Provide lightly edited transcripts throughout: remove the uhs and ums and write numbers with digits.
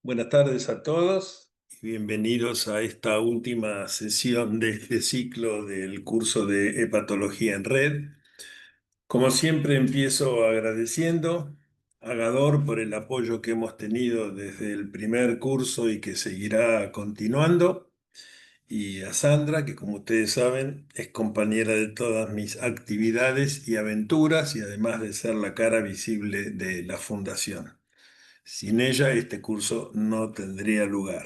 Buenas tardes a todos y bienvenidos a esta última sesión de este ciclo del curso de Hepatología en Red. Como siempre, empiezo agradeciendo a Gador por el apoyo que hemos tenido desde el primer curso y que seguirá continuando, y a Sandra, que como ustedes saben es compañera de todas mis actividades y aventuras y además de ser la cara visible de la Fundación. Sin ella, este curso no tendría lugar.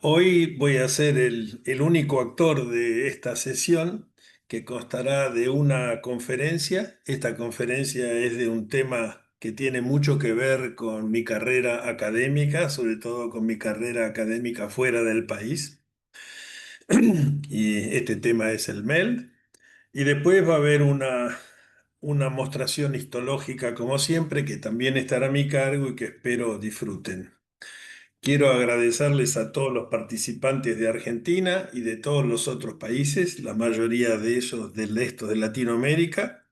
Hoy voy a ser el único actor de esta sesión que constará de una conferencia. Esta conferencia es de un tema que tiene mucho que ver con mi carrera académica, sobre todo con mi carrera académica fuera del país. Y este tema es el MELD. Y después va a haber una mostración histológica, como siempre, que también estará a mi cargo y que espero disfruten. Quiero agradecerles a todos los participantes de Argentina y de todos los otros países, la mayoría de ellos del resto de Latinoamérica,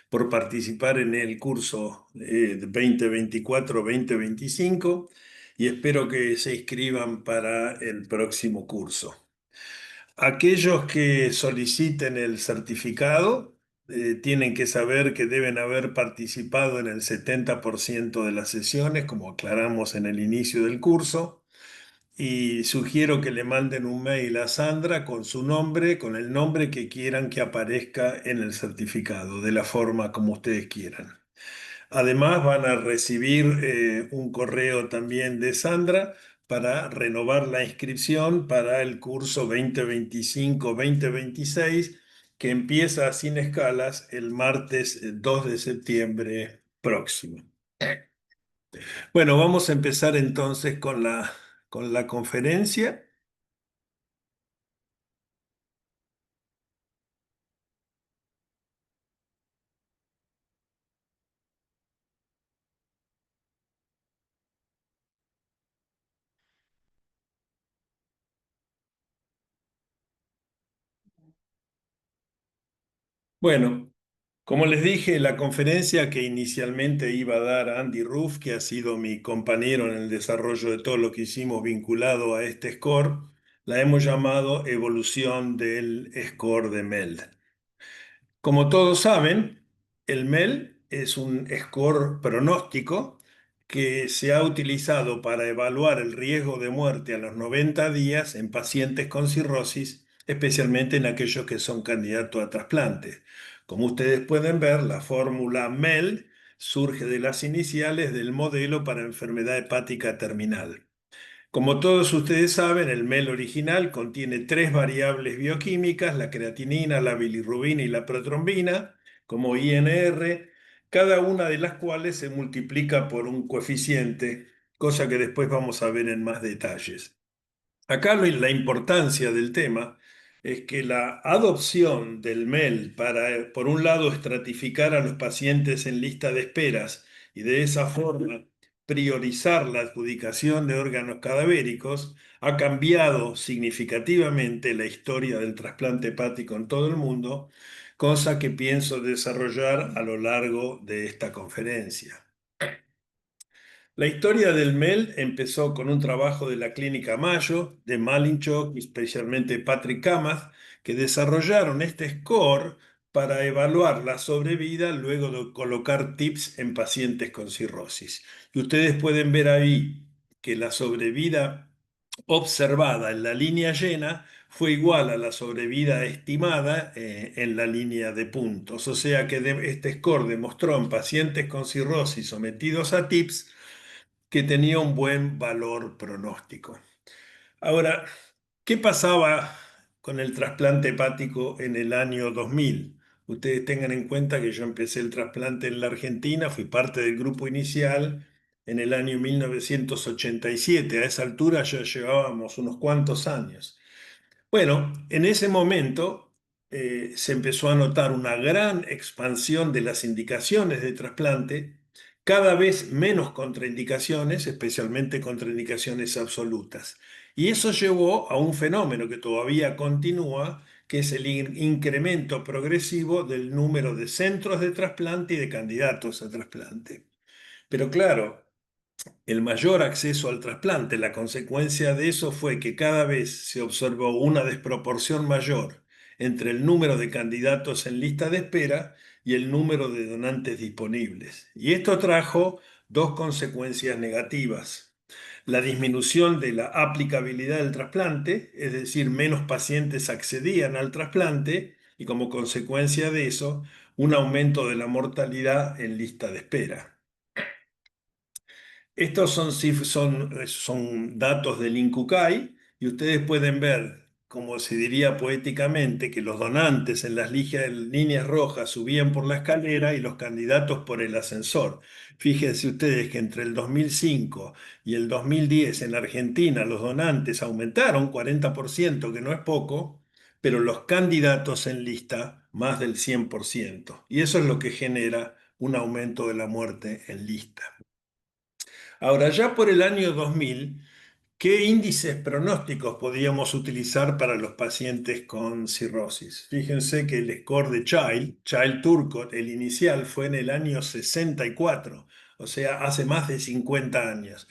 por participar en el curso 2024-2025, y espero que se inscriban para el próximo curso. Aquellos que soliciten el certificado tienen que saber que deben haber participado en el 70% de las sesiones, como aclaramos en el inicio del curso. Y sugiero que le manden un mail a Sandra con su nombre, con el nombre que quieran que aparezca en el certificado, de la forma como ustedes quieran. Además, van a recibir un correo también de Sandra para renovar la inscripción para el curso 2025-2026, que empieza sin escalas el martes 2 de septiembre próximo. Bueno, vamos a empezar entonces con la conferencia. Bueno, como les dije, la conferencia que inicialmente iba a dar Andy Roof, que ha sido mi compañero en el desarrollo de todo lo que hicimos vinculado a este score, la hemos llamado Evolución del Score de MELD. Como todos saben, el MEL es un score pronóstico que se ha utilizado para evaluar el riesgo de muerte a los 90 días en pacientes con cirrosis, especialmente en aquellos que son candidatos a trasplante. Como ustedes pueden ver, la fórmula MEL surge de las iniciales del modelo para enfermedad hepática terminal. Como todos ustedes saben, el MEL original contiene tres variables bioquímicas: la creatinina, la bilirrubina y la protrombina, como INR, cada una de las cuales se multiplica por un coeficiente, cosa que después vamos a ver en más detalles. Acá la importancia del tema es que la adopción del MEL para, por un lado, estratificar a los pacientes en lista de esperas y de esa forma priorizar la adjudicación de órganos cadavéricos, ha cambiado significativamente la historia del trasplante hepático en todo el mundo, cosa que pienso desarrollar a lo largo de esta conferencia. La historia del MEL empezó con un trabajo de la Clínica Mayo, de Malinchok y especialmente Patrick Kamath, que desarrollaron este score para evaluar la sobrevida luego de colocar TIPS en pacientes con cirrosis. Y ustedes pueden ver ahí que la sobrevida observada en la línea llena fue igual a la sobrevida estimada en la línea de puntos. O sea que este score demostró en pacientes con cirrosis sometidos a TIPS que tenía un buen valor pronóstico. Ahora, ¿qué pasaba con el trasplante hepático en el año 2000? Ustedes tengan en cuenta que yo empecé el trasplante en la Argentina, fui parte del grupo inicial en el año 1987. A esa altura ya llevábamos unos cuantos años. Bueno, en ese momento se empezó a notar una gran expansión de las indicaciones de trasplante, cada vez menos contraindicaciones, especialmente contraindicaciones absolutas. Y eso llevó a un fenómeno que todavía continúa, que es el incremento progresivo del número de centros de trasplante y de candidatos a trasplante. Pero claro, el mayor acceso al trasplante. La consecuencia de eso fue que cada vez se observó una desproporción mayor entre el número de candidatos en lista de espera y el número de donantes disponibles. Y esto trajo dos consecuencias negativas. La disminución de la aplicabilidad del trasplante, es decir, menos pacientes accedían al trasplante y como consecuencia de eso, un aumento de la mortalidad en lista de espera. Estos son datos del INCUCAI y ustedes pueden ver, como se diría poéticamente, que los donantes en las líneas rojas subían por la escalera y los candidatos por el ascensor. Fíjense ustedes que entre el 2005 y el 2010 en Argentina los donantes aumentaron 40%, que no es poco, pero los candidatos en lista más del 100%. Y eso es lo que genera un aumento de la muerte en lista. Ahora, ya por el año 2000, ¿qué índices pronósticos podíamos utilizar para los pacientes con cirrosis? Fíjense que el score de Child-Turcot, el inicial, fue en el año 64, o sea, hace más de 50 años.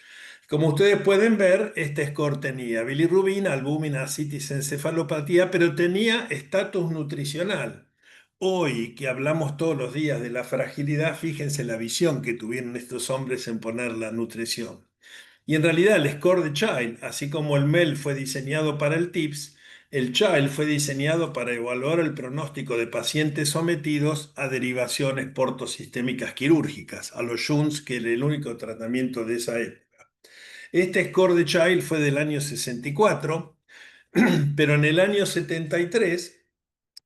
Como ustedes pueden ver, este score tenía bilirrubina, albúmina, ascitis, encefalopatía, pero tenía estatus nutricional. Hoy que hablamos todos los días de la fragilidad, fíjense la visión que tuvieron estos hombres en poner la nutrición. Y en realidad el score de Child, así como el MEL fue diseñado para el TIPS, el Child fue diseñado para evaluar el pronóstico de pacientes sometidos a derivaciones portosistémicas quirúrgicas, a los shunts, que era el único tratamiento de esa época. Este score de Child fue del año 64, pero en el año 73,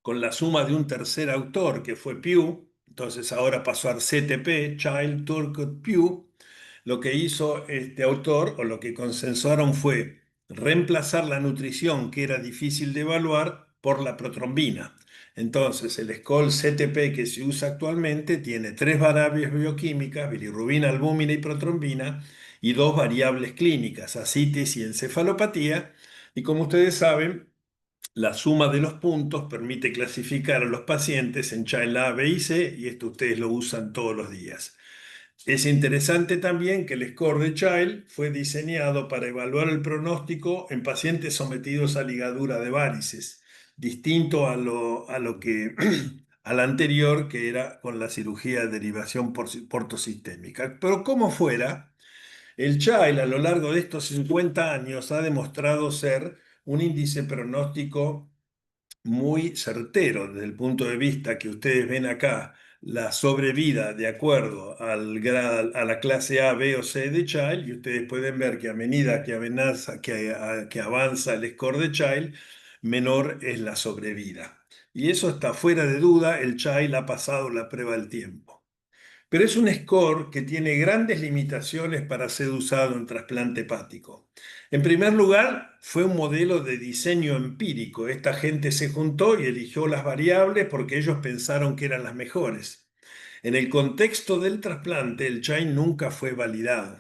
con la suma de un tercer autor que fue Pew, entonces ahora pasó a CTP, Child, Turcotte, Pew. Lo que hizo este autor o lo que consensuaron fue reemplazar la nutrición, que era difícil de evaluar, por la protrombina. Entonces, el score CTP que se usa actualmente tiene tres variables bioquímicas, bilirrubina, albúmina y protrombina, y dos variables clínicas, ascitis y encefalopatía. Y como ustedes saben, la suma de los puntos permite clasificar a los pacientes en Child A, B y C, y esto ustedes lo usan todos los días. Es interesante también que el score de Child fue diseñado para evaluar el pronóstico en pacientes sometidos a ligadura de varices, distinto a lo que al anterior, que era con la cirugía de derivación portosistémica. Pero como fuera, el Child a lo largo de estos 50 años ha demostrado ser un índice pronóstico muy certero desde el punto de vista que ustedes ven acá, la sobrevida de acuerdo a la clase A, B o C de Child, y ustedes pueden ver que a medida que avanza el score de Child, menor es la sobrevida. Y eso está fuera de duda, el Child ha pasado la prueba del tiempo. Pero es un score que tiene grandes limitaciones para ser usado en trasplante hepático. En primer lugar, fue un modelo de diseño empírico. Esta gente se juntó y eligió las variables porque ellos pensaron que eran las mejores. En el contexto del trasplante, el Child nunca fue validado.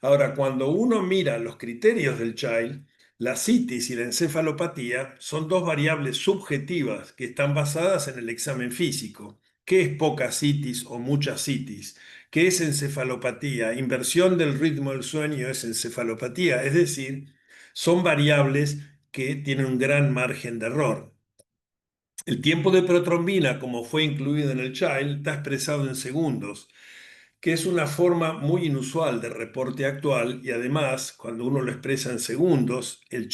Ahora, cuando uno mira los criterios del Child, la citis y la encefalopatía son dos variables subjetivas que están basadas en el examen físico. ¿Qué es poca citis o mucha citis? ¿Qué es encefalopatía? Inversión del ritmo del sueño es encefalopatía, es decir, son variables que tienen un gran margen de error. El tiempo de protrombina, como fue incluido en el Child, está expresado en segundos, que es una forma muy inusual de reporte actual y además, cuando uno lo expresa en segundos, el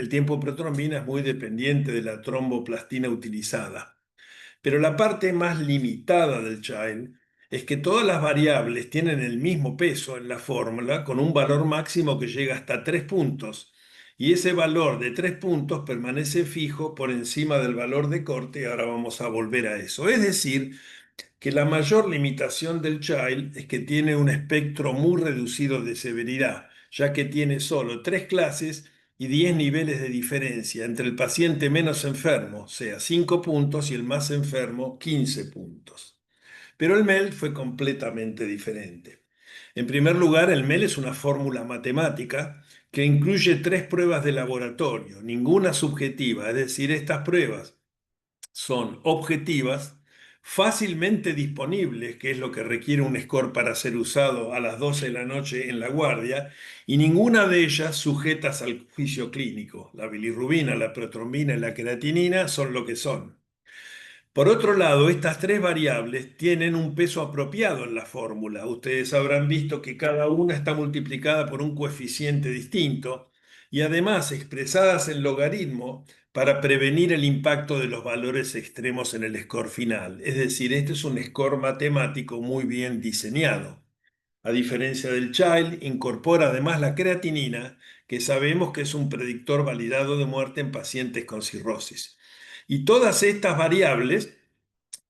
tiempo de protrombina es muy dependiente de la tromboplastina utilizada. Pero la parte más limitada del Child es que todas las variables tienen el mismo peso en la fórmula con un valor máximo que llega hasta 3 puntos. Y ese valor de 3 puntos permanece fijo por encima del valor de corte y ahora vamos a volver a eso. Es decir, que la mayor limitación del Child es que tiene un espectro muy reducido de severidad, ya que tiene solo 3 clases y 10 niveles de diferencia entre el paciente menos enfermo, o sea, 5 puntos, y el más enfermo, 15 puntos. Pero el MEL fue completamente diferente. En primer lugar, el MEL es una fórmula matemática que incluye 3 pruebas de laboratorio, ninguna subjetiva, es decir, estas pruebas son objetivas, fácilmente disponibles, que es lo que requiere un score para ser usado a las 12 de la noche en la guardia, y ninguna de ellas sujetas al juicio clínico. La bilirrubina, la protrombina y la creatinina son lo que son. Por otro lado, estas tres variables tienen un peso apropiado en la fórmula. Ustedes habrán visto que cada una está multiplicada por un coeficiente distinto y además expresadas en logaritmo para prevenir el impacto de los valores extremos en el score final. Es decir, este es un score matemático muy bien diseñado. A diferencia del Child, incorpora además la creatinina, que sabemos que es un predictor validado de muerte en pacientes con cirrosis. Y todas estas variables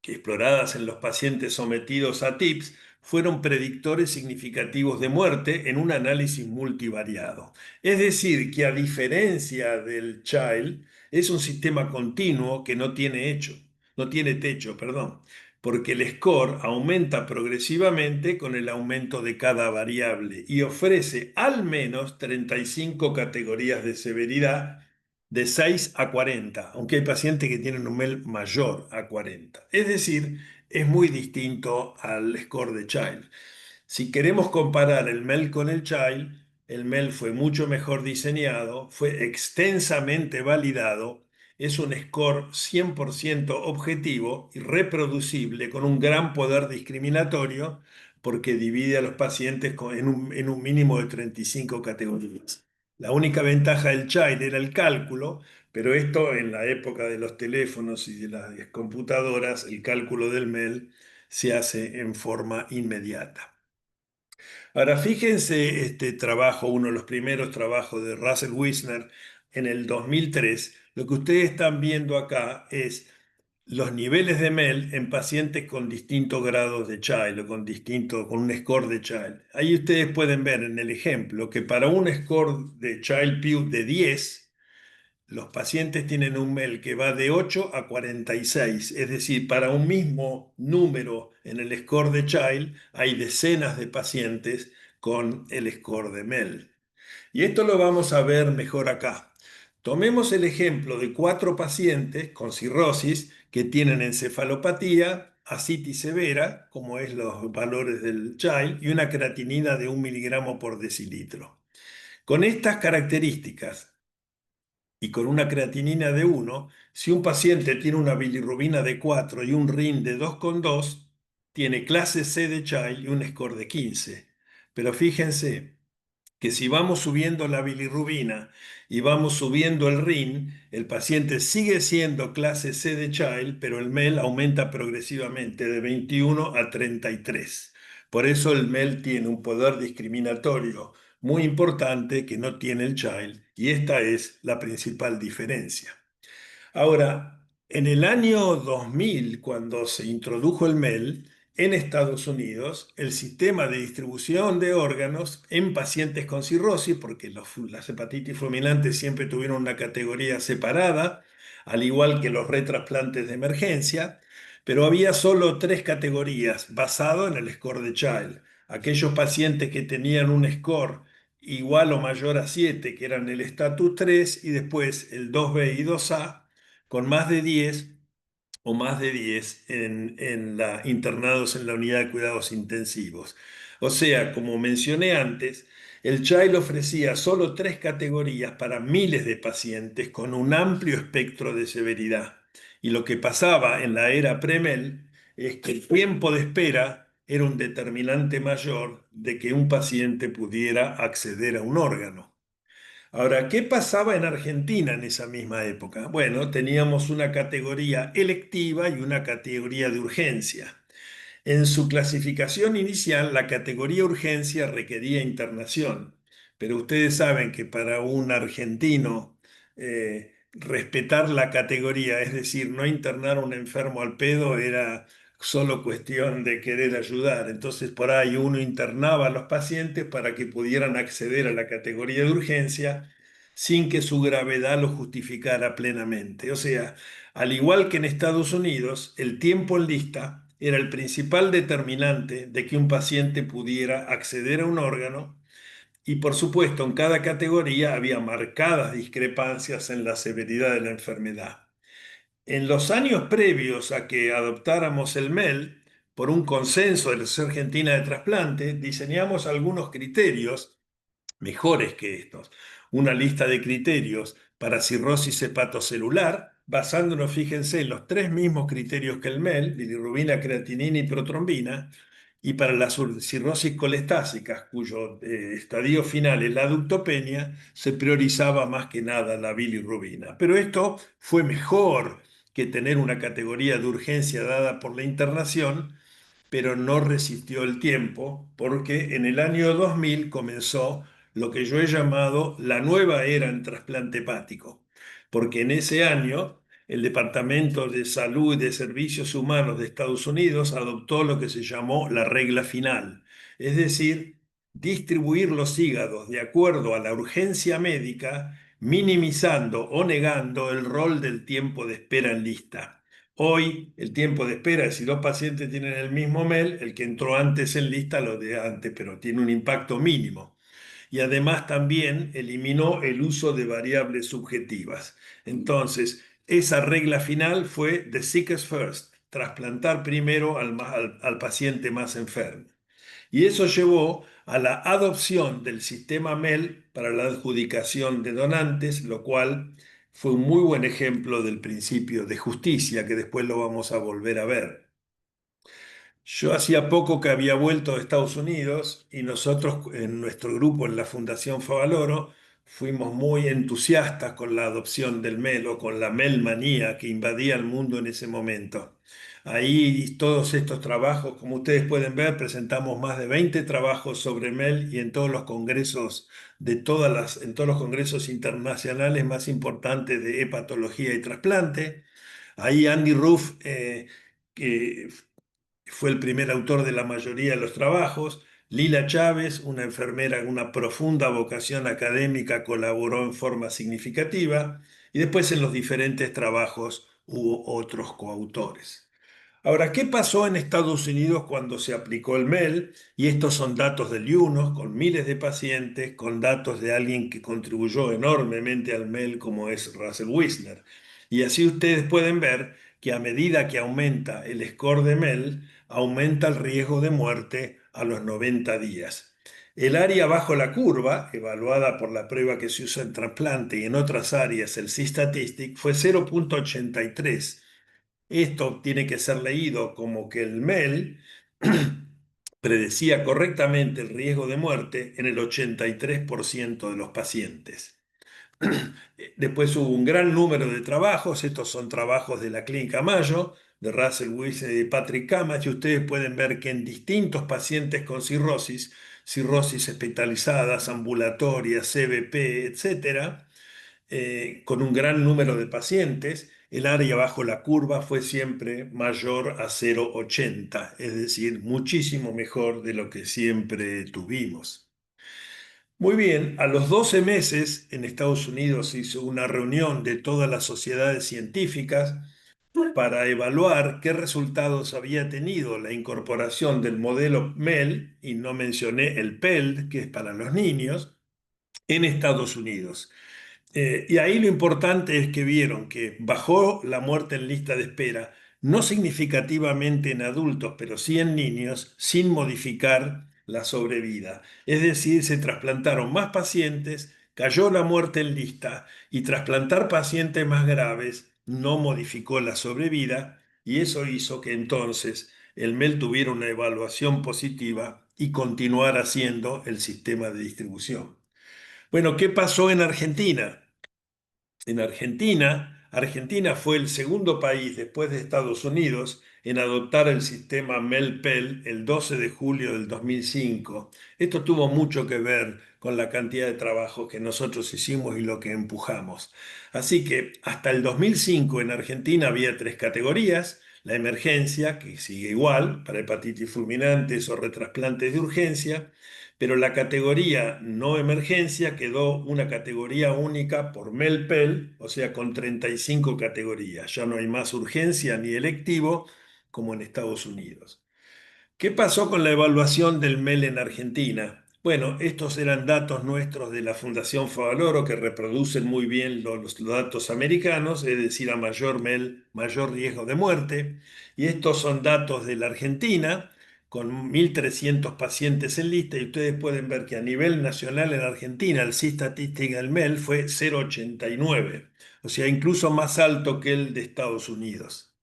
que exploradas en los pacientes sometidos a TIPS fueron predictores significativos de muerte en un análisis multivariado. Es decir, que a diferencia del Child, es un sistema continuo que no tiene techo, perdón, porque el score aumenta progresivamente con el aumento de cada variable y ofrece al menos 35 categorías de severidad de 6 a 40, aunque hay pacientes que tienen un MEL mayor a 40. Es decir, es muy distinto al score de Child. Si queremos comparar el MEL con el Child, el MEL fue mucho mejor diseñado, fue extensamente validado, es un score 100% objetivo y reproducible con un gran poder discriminatorio porque divide a los pacientes en un mínimo de 35 categorías. La única ventaja del Child era el cálculo, pero esto en la época de los teléfonos y de las computadoras, el cálculo del MEL se hace en forma inmediata. Ahora, fíjense este trabajo, uno de los primeros trabajos de Russell Wisner en el 2003. Lo que ustedes están viendo acá es los niveles de MEL en pacientes con distintos grados de Child o con un score de Child. Ahí ustedes pueden ver en el ejemplo que para un score de Child Pugh de 10, los pacientes tienen un MEL que va de 8 a 46, es decir, para un mismo número en el score de Child hay decenas de pacientes con el score de MEL. Y esto lo vamos a ver mejor acá. Tomemos el ejemplo de 4 pacientes con cirrosis que tienen encefalopatía, ascitis severa, como es los valores del Child, y una creatinina de 1 miligramo por decilitro. Con estas características y con una creatinina de 1, si un paciente tiene una bilirrubina de 4 y un RIN de 2,2, tiene clase C de Child y un score de 15. Pero fíjense que si vamos subiendo la bilirrubina y vamos subiendo el RIN, el paciente sigue siendo clase C de Child, pero el MEL aumenta progresivamente de 21 a 33. Por eso el MEL tiene un poder discriminatorio muy importante que no tiene el Child, y esta es la principal diferencia. Ahora, en el año 2000, cuando se introdujo el MEL en Estados Unidos, el sistema de distribución de órganos en pacientes con cirrosis, porque las hepatitis fulminantes siempre tuvieron una categoría separada, al igual que los retrasplantes de emergencia, pero había solo 3 categorías basado en el score de Child. Aquellos pacientes que tenían un score igual o mayor a 7, que eran el estatus 3, y después el 2B y 2A, con más de 10 o más de 10 internados en la unidad de cuidados intensivos. O sea, como mencioné antes, el Child ofrecía solo 3 categorías para miles de pacientes con un amplio espectro de severidad. Y lo que pasaba en la era Premel es que el tiempo de espera era un determinante mayor de que un paciente pudiera acceder a un órgano. Ahora, ¿qué pasaba en Argentina en esa misma época? Bueno, teníamos una categoría electiva y una categoría de urgencia. En su clasificación inicial, la categoría urgencia requería internación, pero ustedes saben que para un argentino respetar la categoría, es decir, no internar a un enfermo al pedo, era solo cuestión de querer ayudar. Entonces, por ahí uno internaba a los pacientes para que pudieran acceder a la categoría de urgencia sin que su gravedad lo justificara plenamente. O sea, al igual que en Estados Unidos, el tiempo en lista era el principal determinante de que un paciente pudiera acceder a un órgano, y por supuesto en cada categoría había marcadas discrepancias en la severidad de la enfermedad. En los años previos a que adoptáramos el MEL, por un consenso de la Sociedad Argentina de Trasplante, diseñamos algunos criterios mejores que estos. Una lista de criterios para cirrosis hepatocelular, basándonos, fíjense, en los tres mismos criterios que el MEL, bilirrubina, creatinina y protrombina, y para las cirrosis colestásicas, cuyo estadio final es la ductopenia, se priorizaba más que nada la bilirrubina. Pero esto fue mejor que tener una categoría de urgencia dada por la internación, pero no resistió el tiempo, porque en el año 2000 comenzó lo que yo he llamado la nueva era en trasplante hepático, porque en ese año el Departamento de Salud y de Servicios Humanos de Estados Unidos adoptó lo que se llamó la regla final, es decir, distribuir los hígados de acuerdo a la urgencia médica, minimizando o negando el rol del tiempo de espera en lista. Hoy el tiempo de espera, si dos pacientes tienen el mismo MEL, el que entró antes en lista lo de antes, pero tiene un impacto mínimo. Y además también eliminó el uso de variables subjetivas. Entonces, esa regla final fue the sickest first, trasplantar primero al paciente más enfermo. Y eso llevó a la adopción del sistema MEL para la adjudicación de donantes, lo cual fue un muy buen ejemplo del principio de justicia, que después lo vamos a volver a ver. Yo hacía poco que había vuelto de Estados Unidos y nosotros en nuestro grupo en la Fundación Favaloro fuimos muy entusiastas con la adopción del MEL o con la MEL-manía que invadía el mundo en ese momento. Ahí todos estos trabajos, como ustedes pueden ver, presentamos más de 20 trabajos sobre MEL y en todos los congresos en todos los congresos internacionales más importantes de hepatología y trasplante. Ahí Andy Ruff, que fue el primer autor de la mayoría de los trabajos. Lila Chávez, una enfermera con una profunda vocación académica, colaboró en forma significativa y después en los diferentes trabajos hubo otros coautores. Ahora, ¿qué pasó en Estados Unidos cuando se aplicó el MEL? Y estos son datos del IUNOS, con miles de pacientes, con datos de alguien que contribuyó enormemente al MEL, como es Russell Wisner. Y así ustedes pueden ver que a medida que aumenta el score de MEL, aumenta el riesgo de muerte a los 90 días. El área bajo la curva, evaluada por la prueba que se usa en trasplante y en otras áreas, el C-Statistic, fue 0,83. Esto tiene que ser leído como que el MEL predecía correctamente el riesgo de muerte en el 83% de los pacientes. Después hubo un gran número de trabajos, estos son trabajos de la Clínica Mayo, de Russell Wilson y de Patrick Kamas, y ustedes pueden ver que en distintos pacientes con cirrosis, cirrosis hospitalizadas, ambulatorias, CBP, etcétera, con un gran número de pacientes, el área bajo la curva fue siempre mayor a 0,80, es decir, muchísimo mejor de lo que siempre tuvimos. Muy bien, a los 12 meses en Estados Unidos se hizo una reunión de todas las sociedades científicas para evaluar qué resultados había tenido la incorporación del modelo MEL, y no mencioné el PELD, que es para los niños, en Estados Unidos. Y ahí lo importante es que vieron que bajó la muerte en lista de espera, no significativamente en adultos, pero sí en niños, sin modificar la sobrevida. Es decir, se trasplantaron más pacientes, cayó la muerte en lista y trasplantar pacientes más graves no modificó la sobrevida y eso hizo que entonces el MEL tuviera una evaluación positiva y continuara siendo el sistema de distribución. Bueno, ¿qué pasó en Argentina? En Argentina, Argentina fue el segundo país después de Estados Unidos en adoptar el sistema MEL-PEL el 12 de julio del 2005. Esto tuvo mucho que ver con la cantidad de trabajo que nosotros hicimos y lo que empujamos. Así que hasta el 2005 en Argentina había tres categorías: la emergencia, que sigue igual para hepatitis fulminantes o retrasplantes de urgencia, pero la categoría no emergencia quedó una categoría única por MEL-PEL, o sea, con 35 categorías. Ya no hay más urgencia ni electivo como en Estados Unidos. ¿Qué pasó con la evaluación del MEL en Argentina? Bueno, estos eran datos nuestros de la Fundación Favaloro que reproducen muy bien los datos americanos, es decir, a mayor MEL, mayor riesgo de muerte. Y estos son datos de la Argentina, con 1.300 pacientes en lista, y ustedes pueden ver que a nivel nacional en Argentina el C-statística del MEL fue 0,89, o sea, incluso más alto que el de Estados Unidos.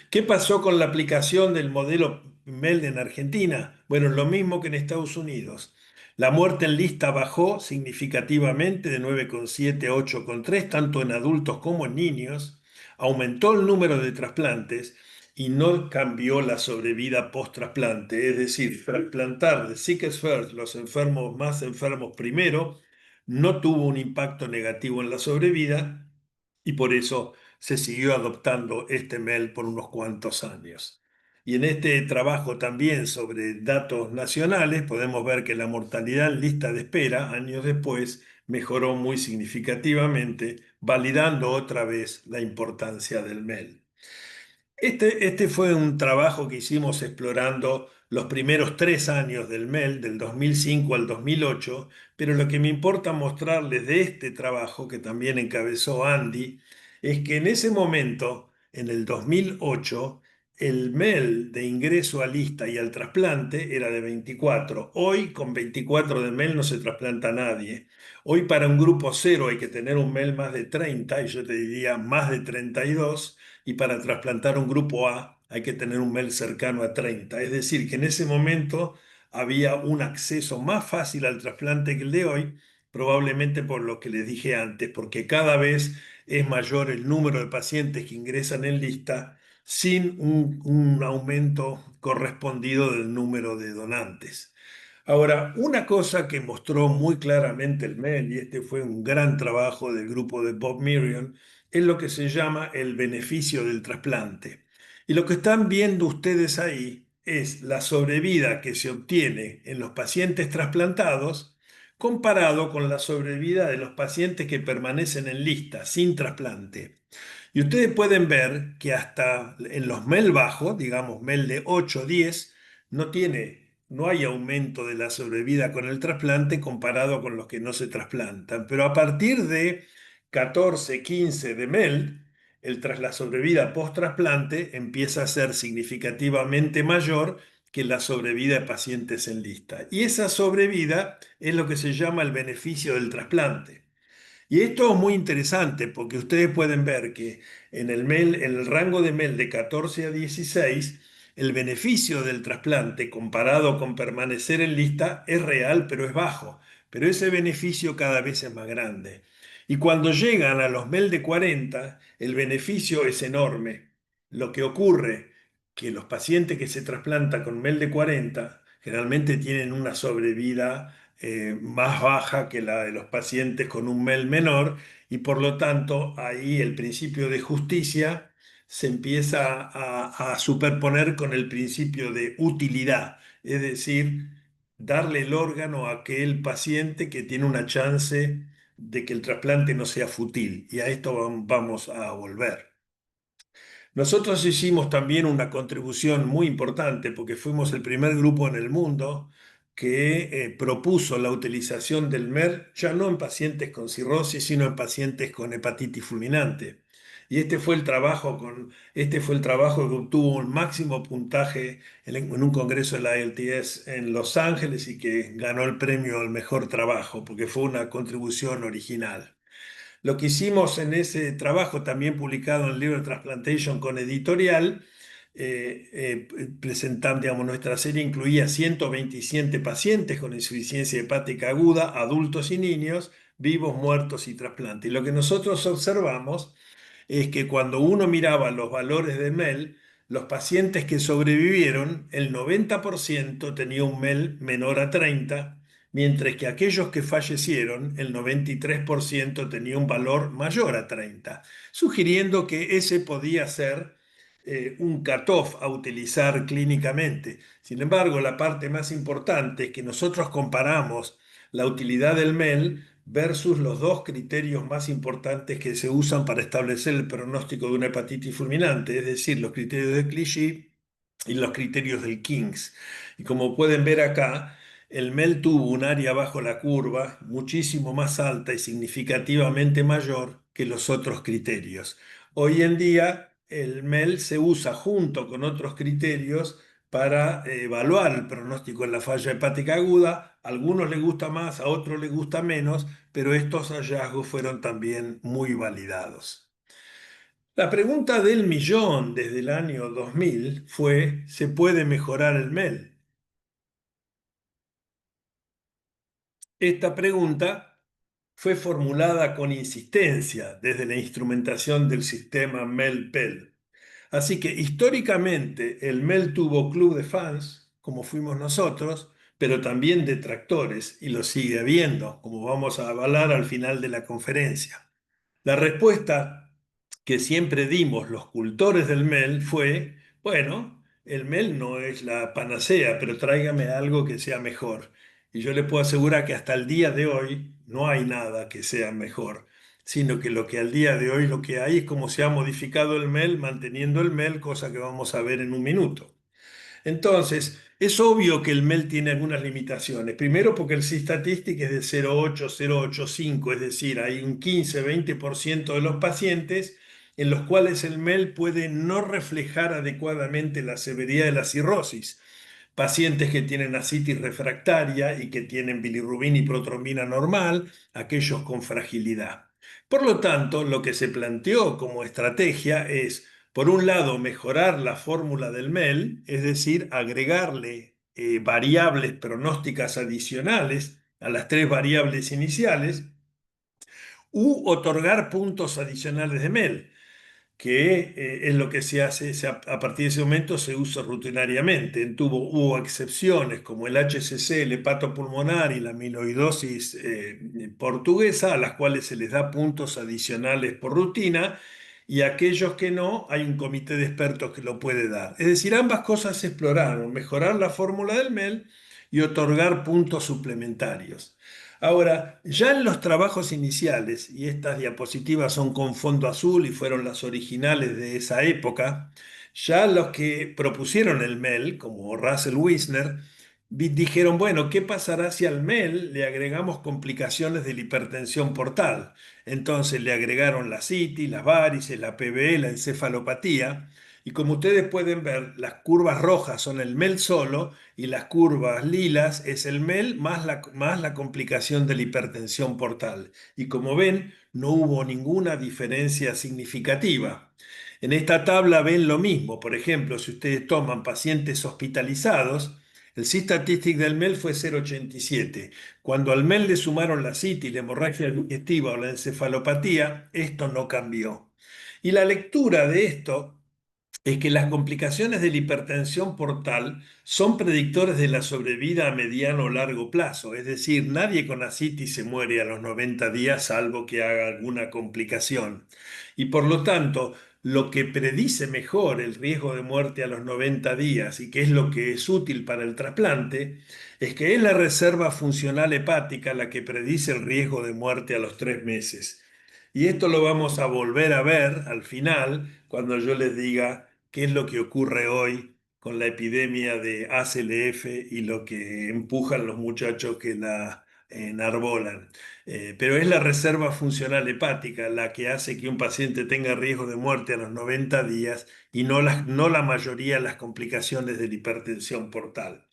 ¿Qué pasó con la aplicación del modelo MELD en Argentina? Bueno, lo mismo que en Estados Unidos. La muerte en lista bajó significativamente de 9,7 a 8,3, tanto en adultos como en niños. Aumentó el número de trasplantes y no cambió la sobrevida post-trasplante. Es decir, trasplantar de sickest first, los enfermos más enfermos primero, no tuvo un impacto negativo en la sobrevida y por eso se siguió adoptando este MEL por unos cuantos años. Y en este trabajo también sobre datos nacionales podemos ver que la mortalidad en lista de espera, años después, mejoró muy significativamente, validando otra vez la importancia del MEL. Este fue un trabajo que hicimos explorando los primeros 3 años del MEL, del 2005 al 2008, pero lo que me importa mostrarles de este trabajo, que también encabezó Andy, es que en ese momento, en el 2008, el MEL de ingreso a lista y al trasplante era de 24. Hoy, con 24 de MEL no se trasplanta a nadie. Hoy para un grupo cero hay que tener un MEL más de 30, y yo te diría más de 32, y para trasplantar un grupo A hay que tener un MEL cercano a 30. Es decir, que en ese momento había un acceso más fácil al trasplante que el de hoy, probablemente por lo que les dije antes, porque cada vez es mayor el número de pacientes que ingresan en lista sin un aumento correspondido del número de donantes. Ahora, una cosa que mostró muy claramente el MEL, y este fue un gran trabajo del grupo de Bob Miriam, es lo que se llama el beneficio del trasplante. Y lo que están viendo ustedes ahí es la sobrevida que se obtiene en los pacientes trasplantados comparado con la sobrevida de los pacientes que permanecen en lista sin trasplante. Y ustedes pueden ver que hasta en los MEL bajos, digamos MEL de 8 o 10, no hay aumento de la sobrevida con el trasplante comparado con los que no se trasplantan. Pero a partir de 14, 15 de MEL, la sobrevida post-trasplante empieza a ser significativamente mayor que la sobrevida de pacientes en lista. Y esa sobrevida es lo que se llama el beneficio del trasplante. Y esto es muy interesante porque ustedes pueden ver que en el rango de MEL de 14 a 16, el beneficio del trasplante comparado con permanecer en lista es real, pero es bajo. Pero ese beneficio cada vez es más grande. Y cuando llegan a los MEL de 40, el beneficio es enorme. Lo que ocurre que los pacientes que se trasplantan con MEL de 40 generalmente tienen una sobrevida más baja que la de los pacientes con un MEL menor, y por lo tanto ahí el principio de justicia se empieza a superponer con el principio de utilidad, es decir, darle el órgano a aquel paciente que tiene una chance de que el trasplante no sea fútil, y a esto vamos a volver. Nosotros hicimos también una contribución muy importante porque fuimos el primer grupo en el mundo que propuso la utilización del MER ya no en pacientes con cirrosis, sino en pacientes con hepatitis fulminante. Y este fue el trabajo que obtuvo un máximo puntaje en un congreso de la ALTS en Los Ángeles y que ganó el premio al mejor trabajo porque fue una contribución original. Lo que hicimos en ese trabajo, también publicado en el libro Transplantation con editorial, presentando, digamos, nuestra serie incluía 127 pacientes con insuficiencia hepática aguda, adultos y niños, vivos, muertos y trasplantes. Y lo que nosotros observamos es que cuando uno miraba los valores de MEL, los pacientes que sobrevivieron, el 90% tenía un MEL menor a 30, mientras que aquellos que fallecieron, el 93% tenía un valor mayor a 30, sugiriendo que ese podía ser un cutoff a utilizar clínicamente. Sin embargo, la parte más importante es que nosotros comparamos la utilidad del MEL versus los dos criterios más importantes que se usan para establecer el pronóstico de una hepatitis fulminante, es decir, los criterios de Clichy y los criterios del King's. Y como pueden ver acá, el MEL tuvo un área bajo la curva muchísimo más alta y significativamente mayor que los otros criterios. Hoy en día el MEL se usa junto con otros criterios para evaluar el pronóstico en la falla hepática aguda. A algunos les gusta más, a otros les gusta menos, pero estos hallazgos fueron también muy validados. La pregunta del millón desde el año 2000 fue: ¿se puede mejorar el MEL? Esta pregunta fue formulada con insistencia desde la instrumentación del sistema MEL-PEL. Así que históricamente el MEL tuvo club de fans, como fuimos nosotros, pero también detractores, y lo sigue habiendo, como vamos a avalar al final de la conferencia. La respuesta que siempre dimos los cultores del MEL fue: bueno, el MEL no es la panacea, pero tráigame algo que sea mejor. Y yo le puedo asegurar que hasta el día de hoy no hay nada que sea mejor, sino que lo que al día de hoy lo que hay es cómo se ha modificado el MEL, manteniendo el MEL, cosa que vamos a ver en un minuto. Entonces, es obvio que el MEL tiene algunas limitaciones. Primero, porque el C-Statistic es de 0,8, 0,85, es decir, hay un 15-20% de los pacientes en los cuales el MEL puede no reflejar adecuadamente la severidad de la cirrosis. Pacientes que tienen ascitis refractaria y que tienen bilirrubina y protrombina normal, aquellos con fragilidad. Por lo tanto, lo que se planteó como estrategia es, por un lado, mejorar la fórmula del MEL, es decir, agregarle variables pronósticas adicionales a las tres variables iniciales, u otorgar puntos adicionales de MEL, que es lo que se hace, a partir de ese momento se usa rutinariamente. Hubo excepciones como el HCC, el hepato pulmonar y la amiloidosis portuguesa, a las cuales se les da puntos adicionales por rutina, y aquellos que no, hay un comité de expertos que lo puede dar. Es decir, ambas cosas se exploraron: mejorar la fórmula del MEL y otorgar puntos suplementarios. Ahora, ya en los trabajos iniciales, y estas diapositivas son con fondo azul y fueron las originales de esa época, ya los que propusieron el MEL, como Russell Wisner, dijeron: bueno, ¿qué pasará si al MEL le agregamos complicaciones de la hipertensión portal? Entonces le agregaron la citis, las varices, la PBE, la encefalopatía, y como ustedes pueden ver, las curvas rojas son el MEL solo y las curvas lilas es el MEL más la complicación de la hipertensión portal. Y como ven, no hubo ninguna diferencia significativa. En esta tabla ven lo mismo. Por ejemplo, si ustedes toman pacientes hospitalizados, el C-Statistic del MEL fue 0,87. Cuando al MEL le sumaron la citis, la hemorragia digestiva o la encefalopatía, esto no cambió. Y la lectura de esto es que las complicaciones de la hipertensión portal son predictores de la sobrevida a mediano o largo plazo. Es decir, nadie con ascitis se muere a los 90 días salvo que haga alguna complicación. Y por lo tanto, lo que predice mejor el riesgo de muerte a los 90 días, y que es lo que es útil para el trasplante, es que es la reserva funcional hepática la que predice el riesgo de muerte a los 3 meses. Y esto lo vamos a volver a ver al final cuando yo les diga qué es lo que ocurre hoy con la epidemia de ACLF y lo que empujan los muchachos que la enarbolan. Pero es la reserva funcional hepática la que hace que un paciente tenga riesgo de muerte a los 90 días y no la mayoría de las complicaciones de la hipertensión portal.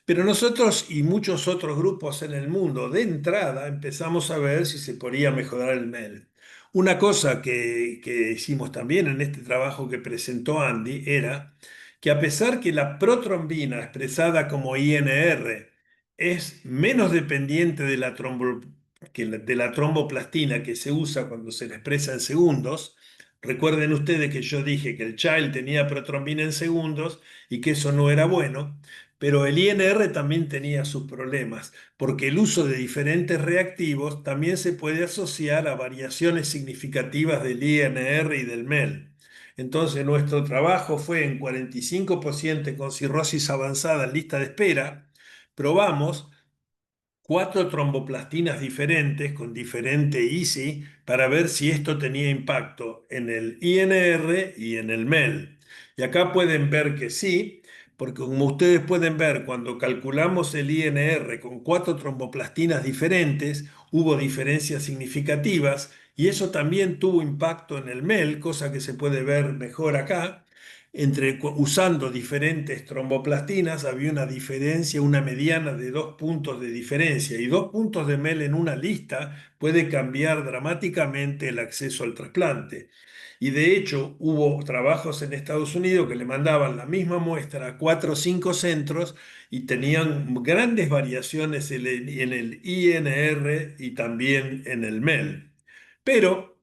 Pero nosotros y muchos otros grupos en el mundo de entrada empezamos a ver si se podía mejorar el MEL. Una cosa que hicimos también en este trabajo que presentó Andy era que, a pesar que la protrombina expresada como INR es menos dependiente de de la tromboplastina que se usa cuando se la expresa en segundos. Recuerden ustedes que yo dije que el Child tenía protrombina en segundos y que eso no era bueno. Pero el INR también tenía sus problemas, porque el uso de diferentes reactivos también se puede asociar a variaciones significativas del INR y del MEL. Entonces, nuestro trabajo fue en 45 pacientes con cirrosis avanzada en lista de espera. Probamos 4 tromboplastinas diferentes con diferente ISI para ver si esto tenía impacto en el INR y en el MEL. Y acá pueden ver que sí, porque como ustedes pueden ver, cuando calculamos el INR con cuatro tromboplastinas diferentes, hubo diferencias significativas y eso también tuvo impacto en el MEL, cosa que se puede ver mejor acá. Usando diferentes tromboplastinas había una diferencia, una mediana de 2 puntos de diferencia, y 2 puntos de MEL en una lista puede cambiar dramáticamente el acceso al trasplante. Y de hecho hubo trabajos en Estados Unidos que le mandaban la misma muestra a 4 o 5 centros y tenían grandes variaciones en el INR y también en el MEL. Pero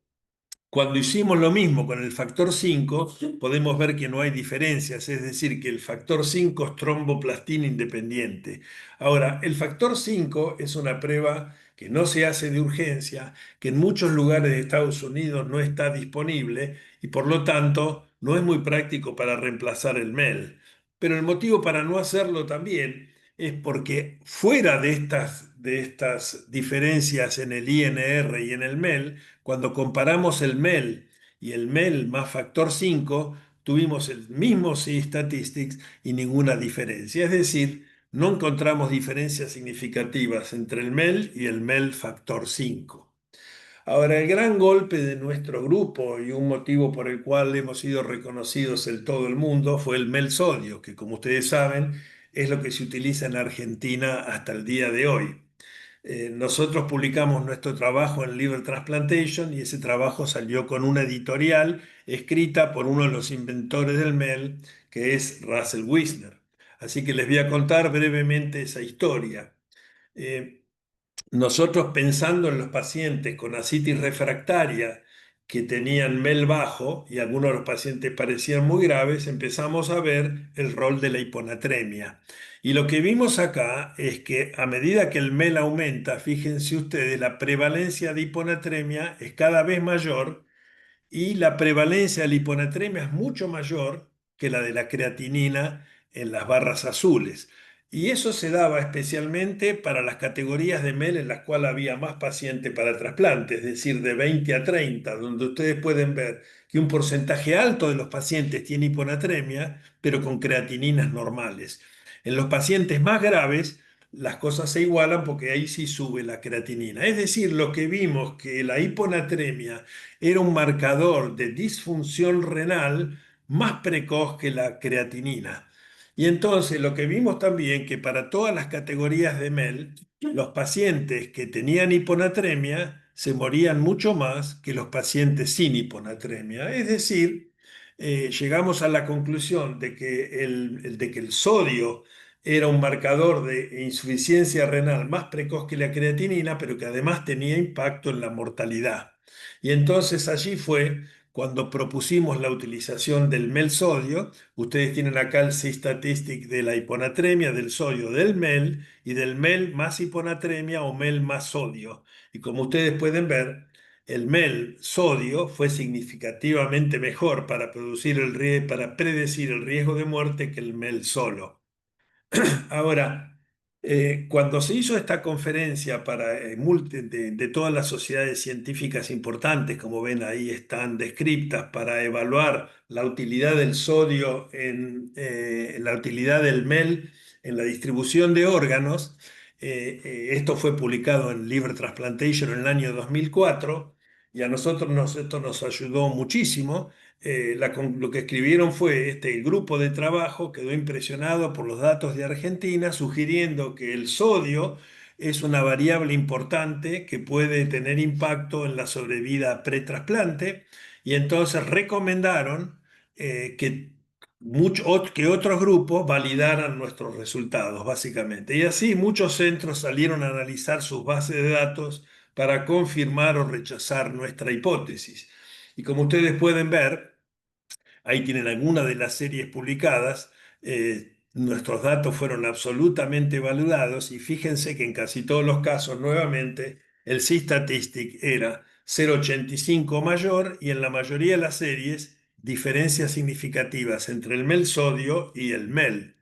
cuando hicimos lo mismo con el factor 5, podemos ver que no hay diferencias, es decir, que el factor 5 es tromboplastina independiente. Ahora, el factor 5 es una prueba que no se hace de urgencia, que en muchos lugares de Estados Unidos no está disponible y por lo tanto no es muy práctico para reemplazar el MEL. Pero el motivo para no hacerlo también es porque fuera de estas diferencias en el INR y en el MEL, cuando comparamos el MEL y el MEL más factor 5, tuvimos el mismo C-Statistics y ninguna diferencia. Es decir, no encontramos diferencias significativas entre el MEL y el MEL factor 5. Ahora, el gran golpe de nuestro grupo y un motivo por el cual hemos sido reconocidos en todo el mundo fue el MEL sodio, que como ustedes saben es lo que se utiliza en Argentina hasta el día de hoy. Nosotros publicamos nuestro trabajo en Liver Transplantation y ese trabajo salió con una editorial escrita por uno de los inventores del MEL, que es Russell Wisner. Así que les voy a contar brevemente esa historia. Eh, Nosotros pensando en los pacientes con ascitis refractaria que tenían MEL bajo y algunos de los pacientes parecían muy graves, empezamos a ver el rol de la hiponatremia. Y lo que vimos acá es que a medida que el MEL aumenta, fíjense ustedes, la prevalencia de hiponatremia es cada vez mayor y la prevalencia de la hiponatremia es mucho mayor que la de la creatinina en las barras azules. Y eso se daba especialmente para las categorías de MEL en las cuales había más pacientes para trasplante, es decir, de 20 a 30, donde ustedes pueden ver que un porcentaje alto de los pacientes tiene hiponatremia, pero con creatininas normales. En los pacientes más graves, las cosas se igualan porque ahí sí sube la creatinina. Es decir, lo que vimos que la hiponatremia era un marcador de disfunción renal más precoz que la creatinina. Y entonces lo que vimos también que para todas las categorías de MEL, los pacientes que tenían hiponatremia se morían mucho más que los pacientes sin hiponatremia. Es decir, llegamos a la conclusión de que el sodio era un marcador de insuficiencia renal más precoz que la creatinina, pero que además tenía impacto en la mortalidad. Y entonces allí fue cuando propusimos la utilización del MEL sodio. Ustedes tienen acá el C-statistic de la hiponatremia, del sodio, del MEL y del MEL más hiponatremia o MEL más sodio. Y como ustedes pueden ver, el MEL sodio fue significativamente mejor para predecir el riesgo de muerte que el MEL solo. Ahora, cuando se hizo esta conferencia para de todas las sociedades científicas importantes, como ven ahí están descritas, para evaluar la utilidad del sodio la utilidad del MEL en la distribución de órganos, esto fue publicado en Liver Transplantation en el año 2004 y a nosotros esto nos ayudó muchísimo. Lo que escribieron fue, el grupo de trabajo quedó impresionado por los datos de Argentina, sugiriendo que el sodio es una variable importante que puede tener impacto en la sobrevida pretrasplante, y entonces recomendaron que otros grupos validaran nuestros resultados, básicamente. Y así muchos centros salieron a analizar sus bases de datos para confirmar o rechazar nuestra hipótesis. Y como ustedes pueden ver, ahí tienen algunas de las series publicadas. Nuestros datos fueron absolutamente validados y fíjense que en casi todos los casos, nuevamente, el C-Statistic era 0,85 mayor y en la mayoría de las series, diferencias significativas entre el MEL sodio y el MEL.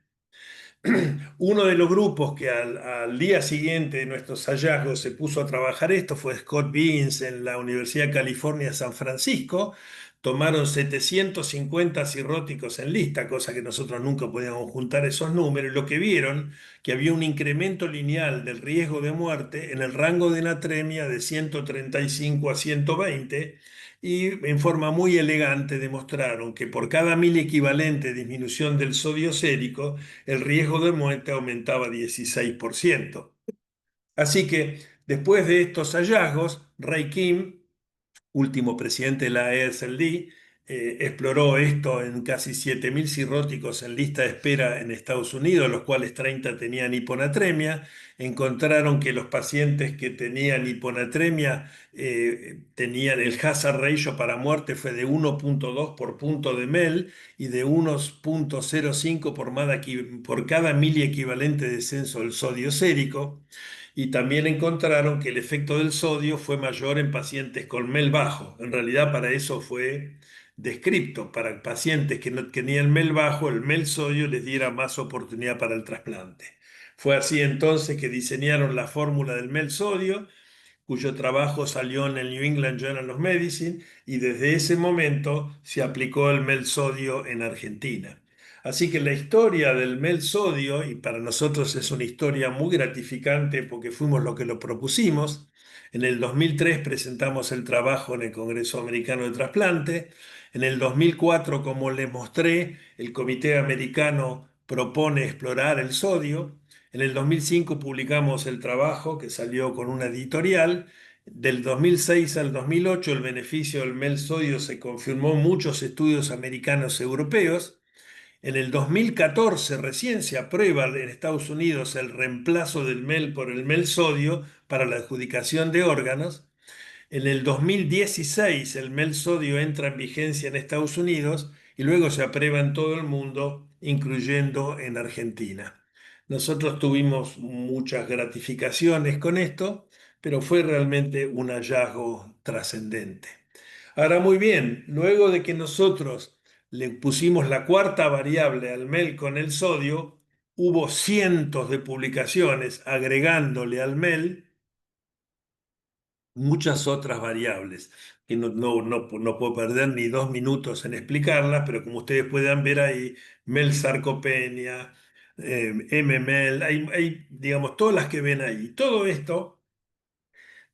Uno de los grupos que al día siguiente de nuestros hallazgos se puso a trabajar esto fue Scott Beans en la Universidad de California, San Francisco, tomaron 750 cirróticos en lista, cosa que nosotros nunca podíamos juntar esos números, y lo que vieron que había un incremento lineal del riesgo de muerte en el rango de natremia de 135 a 120, y en forma muy elegante demostraron que por cada mil equivalente de disminución del sodio sérico, el riesgo de muerte aumentaba 16%. Así que después de estos hallazgos, Ray Kim, último presidente de la AASLD, exploró esto en casi 7.000 cirróticos en lista de espera en Estados Unidos, los cuales 30 tenían hiponatremia. Encontraron que los pacientes que tenían hiponatremia tenían el hazard ratio para muerte fue de 1,2 por punto de mel y de 1,05 por cada mili equivalente de descenso del sodio sérico. Y también encontraron que el efecto del sodio fue mayor en pacientes con MEL bajo. En realidad para eso fue descripto, para pacientes que no tenían MEL bajo, el MEL sodio les diera más oportunidad para el trasplante. Fue así entonces que diseñaron la fórmula del MEL sodio, cuyo trabajo salió en el New England Journal of Medicine, y desde ese momento se aplicó el MEL sodio en Argentina. Así que la historia del MEL sodio, y para nosotros es una historia muy gratificante porque fuimos los que lo propusimos. En el 2003 presentamos el trabajo en el Congreso Americano de Trasplante. En el 2004, como les mostré, el Comité Americano propone explorar el sodio. En el 2005 publicamos el trabajo que salió con una editorial. Del 2006 al 2008 el beneficio del MEL sodio se confirmó en muchos estudios americanos y europeos. En el 2014 recién se aprueba en Estados Unidos el reemplazo del MEL por el MEL sodio para la adjudicación de órganos. En el 2016 el MEL sodio entra en vigencia en Estados Unidos y luego se aprueba en todo el mundo, incluyendo en Argentina. Nosotros tuvimos muchas gratificaciones con esto, pero fue realmente un hallazgo trascendente. Ahora, muy bien, luego de que nosotros le pusimos la cuarta variable al MEL con el sodio, hubo cientos de publicaciones agregándole al MEL muchas otras variables, que no puedo perder ni 2 minutos en explicarlas, pero como ustedes puedan ver ahí, mel-sarcopenia, MML, digamos, todas las que ven ahí. Todo esto,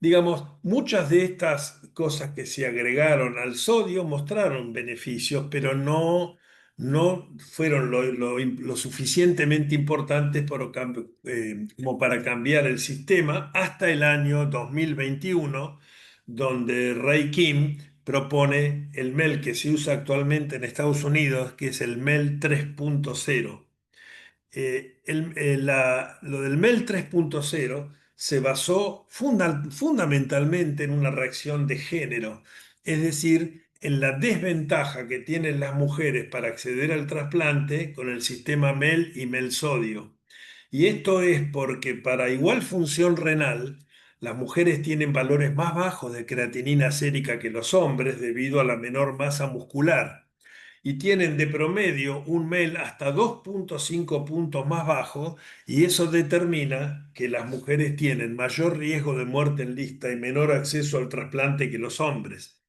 digamos, muchas de estas cosas que se agregaron al sodio mostraron beneficios, pero no fueron lo suficientemente importantes como para cambiar el sistema hasta el año 2021, donde Ray Kim propone el MEL que se usa actualmente en Estados Unidos, que es el MEL 3.0. Lo del MEL 3.0 se basó fundamentalmente en una reacción de género, es decir, en la desventaja que tienen las mujeres para acceder al trasplante con el sistema MEL y MEL sodio. Y esto es porque para igual función renal, las mujeres tienen valores más bajos de creatinina sérica que los hombres debido a la menor masa muscular, y tienen de promedio un MEL hasta 2,5 puntos más bajo, y eso determina que las mujeres tienen mayor riesgo de muerte en lista y menor acceso al trasplante que los hombres.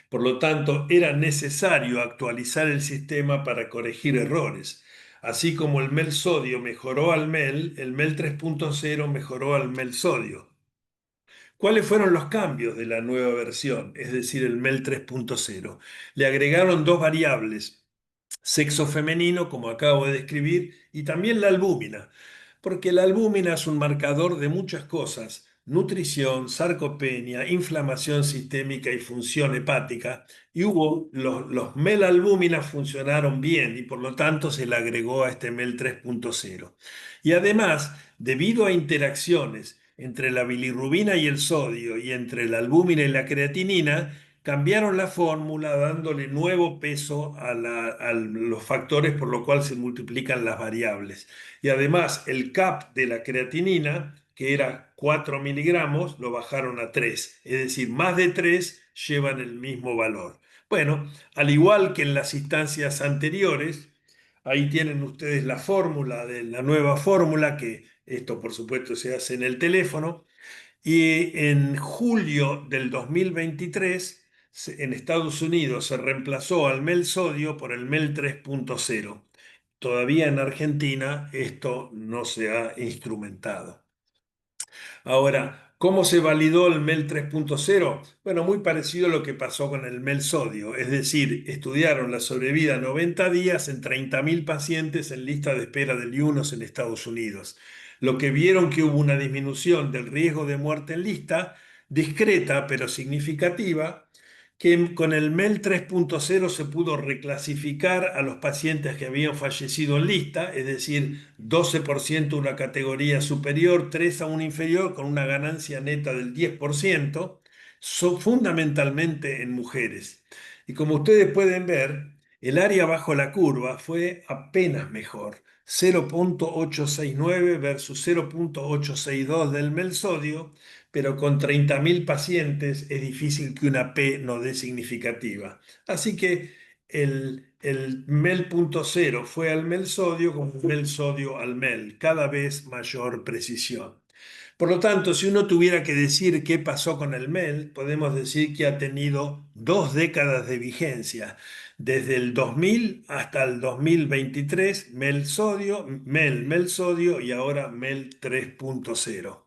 Por lo tanto, era necesario actualizar el sistema para corregir errores. Así como el MEL sodio mejoró al MEL, el MEL 3.0 mejoró al MEL sodio. ¿Cuáles fueron los cambios de la nueva versión, es decir, el MEL 3.0? Le agregaron dos variables: sexo femenino, como acabo de describir, y también la albúmina, porque la albúmina es un marcador de muchas cosas: nutrición, sarcopenia, inflamación sistémica y función hepática, y los melalbúminas funcionaron bien y por lo tanto se le agregó a este MEL 3.0. Y además, debido a interacciones entre la bilirrubina y el sodio y entre la albúmina y la creatinina, cambiaron la fórmula dándole nuevo peso a los factores por lo cual se multiplican las variables. Y además el CAP de la creatinina, que era 4 miligramos, lo bajaron a 3. Es decir, más de 3 llevan el mismo valor. Bueno, al igual que en las instancias anteriores, ahí tienen ustedes la fórmula de la nueva fórmula, que esto por supuesto se hace en el teléfono. Y en julio del 2023 en Estados Unidos se reemplazó al mel sodio por el mel 3.0. Todavía en Argentina esto no se ha instrumentado. Ahora, ¿cómo se validó el MEL 3.0? Bueno, muy parecido a lo que pasó con el MEL sodio, es decir, estudiaron la sobrevida 90 días en 30.000 pacientes en lista de espera del IUNOS en Estados Unidos. Lo que vieron que hubo una disminución del riesgo de muerte en lista, discreta pero significativa, que con el MEL 3.0 se pudo reclasificar a los pacientes que habían fallecido en lista, es decir, 12% una categoría superior, 3 a una inferior, con una ganancia neta del 10%, fundamentalmente en mujeres. Y como ustedes pueden ver, el área bajo la curva fue apenas mejor, 0.869 versus 0.862 del MEL sodio, pero con 30.000 pacientes es difícil que una P no dé significativa. Así que el MEL punto cero fue al MEL sodio como MEL sodio al MEL, cada vez mayor precisión. Por lo tanto, si uno tuviera que decir qué pasó con el MEL, podemos decir que ha tenido 2 décadas de vigencia. Desde el 2000 hasta el 2023, MEL sodio, MEL sodio y ahora MEL 3.0.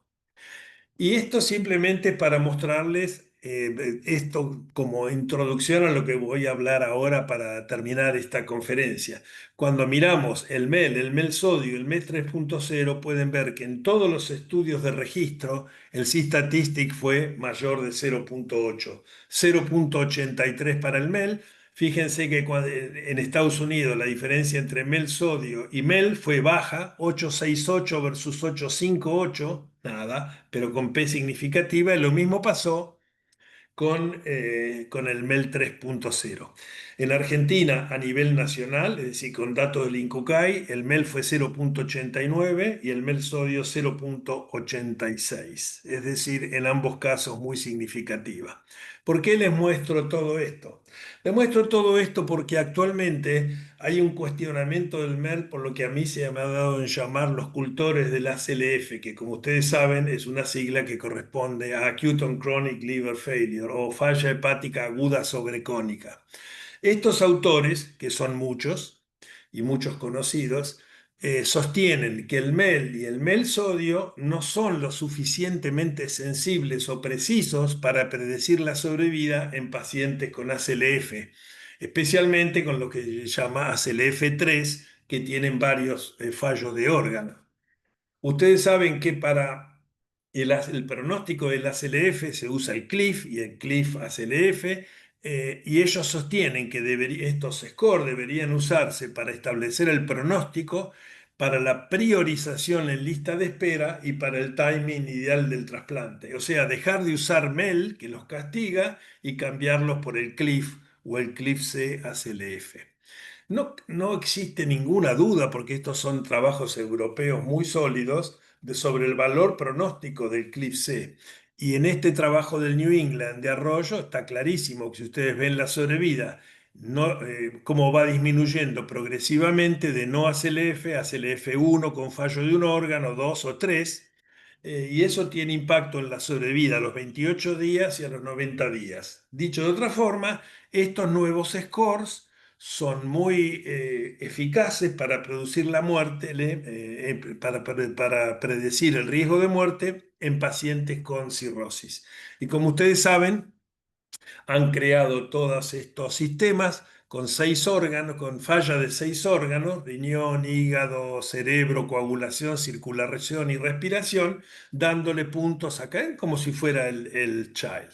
Y esto simplemente para mostrarles esto como introducción a lo que voy a hablar ahora para terminar esta conferencia. Cuando miramos el MEL sodio, el MEL 3.0, pueden ver que en todos los estudios de registro el C-statistic fue mayor de 0.8, 0.83 para el MEL. Fíjense que en Estados Unidos la diferencia entre MEL sodio y MEL fue baja, 868 versus 858, nada, pero con P significativa, y lo mismo pasó con el MEL 3.0. En Argentina, a nivel nacional, es decir, con datos del INCUCAI, el MEL fue 0.89 y el MEL sodio 0.86, es decir, en ambos casos muy significativa. ¿Por qué les muestro todo esto? Les muestro todo esto porque actualmente hay un cuestionamiento del MEL por lo que a mí se me ha dado en llamar los cultores del ACLF, que como ustedes saben es una sigla que corresponde a Acute on Chronic Liver Failure o falla hepática aguda sobrecónica. Estos autores, que son muchos y muchos conocidos, sostienen que el MEL y el MEL sodio no son lo suficientemente sensibles o precisos para predecir la sobrevida en pacientes con ACLF, especialmente con lo que se llama ACLF3, que tienen varios fallos de órgano. Ustedes saben que para el pronóstico del ACLF se usa el CLIF y el CLIF ACLF, y ellos sostienen que estos scores deberían usarse para establecer el pronóstico, para la priorización en lista de espera y para el timing ideal del trasplante. O sea, dejar de usar MEL, que los castiga, y cambiarlos por el CLIF o el CLIF-C ACLF. No existe ninguna duda, porque estos son trabajos europeos muy sólidos, sobre el valor pronóstico del CLIF-C. Y en este trabajo del New England de Arroyo está clarísimo que si ustedes ven la sobrevida, cómo va disminuyendo progresivamente de no ACLF a ACLF1 con fallo de un órgano, 2 o 3, y eso tiene impacto en la sobrevida a los 28 días y a los 90 días. Dicho de otra forma, estos nuevos scores son muy eficaces para producir la muerte, para predecir el riesgo de muerte en pacientes con cirrosis. Y como ustedes saben, han creado todos estos sistemas con 6 órganos, con falla de 6 órganos: riñón, hígado, cerebro, coagulación, circulación y respiración, dándole puntos acá como si fuera el child.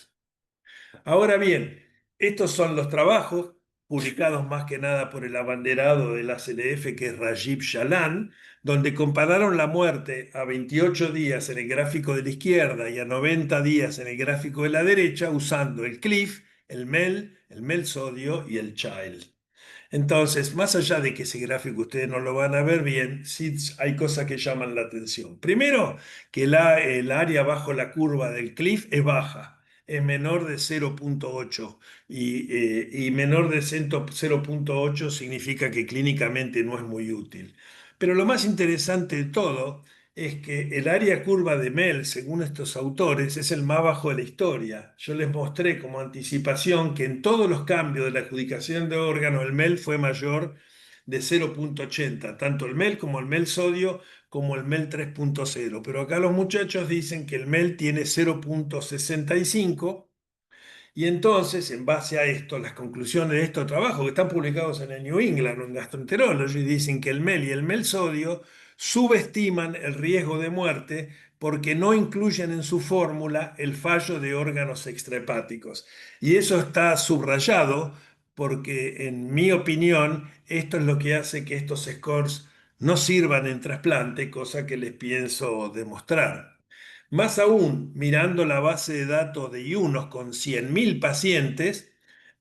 Ahora bien, estos son los trabajos publicados más que nada por el abanderado de la CLF, que es Rajiv Jalan, donde compararon la muerte a 28 días en el gráfico de la izquierda y a 90 días en el gráfico de la derecha, usando el CLIF, el MEL sodio y el CHILD. Entonces, más allá de que ese gráfico ustedes no lo van a ver bien, sí hay cosas que llaman la atención. Primero, que el área bajo la curva del cliff es baja, es menor de 0.8, y menor de 0.8 significa que clínicamente no es muy útil. Pero lo más interesante de todo es que el área curva de Mel, según estos autores, es el más bajo de la historia. Yo les mostré como anticipación que en todos los cambios de la adjudicación de órganos el Mel fue mayor de 0,80, tanto el Mel como el Mel sodio como el Mel 3,0. Pero acá los muchachos dicen que el Mel tiene 0,65. Y entonces, en base a esto, las conclusiones de estos trabajos que están publicados en el New England o en Gastroenterology dicen que el MEL y el MEL sodio subestiman el riesgo de muerte porque no incluyen en su fórmula el fallo de órganos extrahepáticos. Y eso está subrayado porque, en mi opinión, esto es lo que hace que estos scores no sirvan en trasplante, cosa que les pienso demostrar. Más aún, mirando la base de datos de IUNOS con 100.000 pacientes,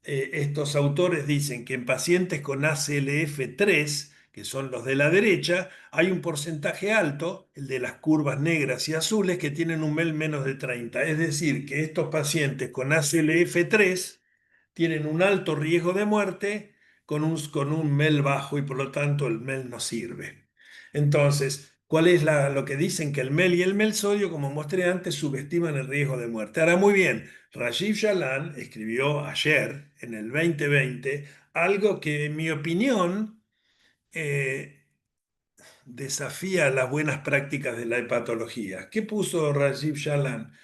estos autores dicen que en pacientes con ACLF3, que son los de la derecha, hay un porcentaje alto, el de las curvas negras y azules, que tienen un MEL menos de 30. Es decir, que estos pacientes con ACLF3 tienen un alto riesgo de muerte con un MEL bajo y por lo tanto el MEL no sirve. Entonces, ¿cuál es lo que dicen? Que el MEL y el MEL sodio, como mostré antes, subestiman el riesgo de muerte. Ahora, muy bien, Rajiv Jalan escribió ayer, en el 2020, algo que en mi opinión eh, desafía las buenas prácticas de la hepatología. ¿Qué puso Rajiv Jalan?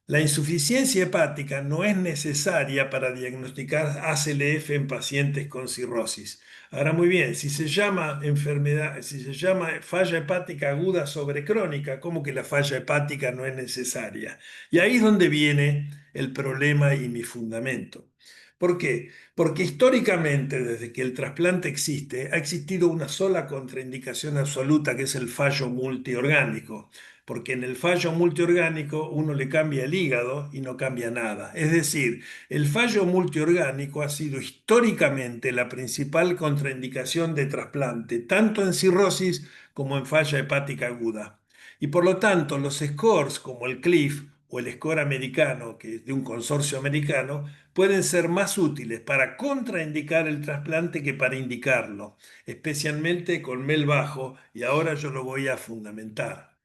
La insuficiencia hepática no es necesaria para diagnosticar ACLF en pacientes con cirrosis. Ahora, muy bien, si se llama enfermedad, si se llama falla hepática aguda sobre crónica, ¿cómo que la falla hepática no es necesaria? Y ahí es donde viene el problema y mi fundamento. ¿Por qué? Porque históricamente, desde que el trasplante existe, ha existido una sola contraindicación absoluta, que es el fallo multiorgánico, porque en el fallo multiorgánico uno le cambia el hígado y no cambia nada. Es decir, el fallo multiorgánico ha sido históricamente la principal contraindicación de trasplante, tanto en cirrosis como en falla hepática aguda. Y por lo tanto, los scores como el CLIF o el score americano, que es de un consorcio americano, pueden ser más útiles para contraindicar el trasplante que para indicarlo, especialmente con MEL bajo, y ahora yo lo voy a fundamentar.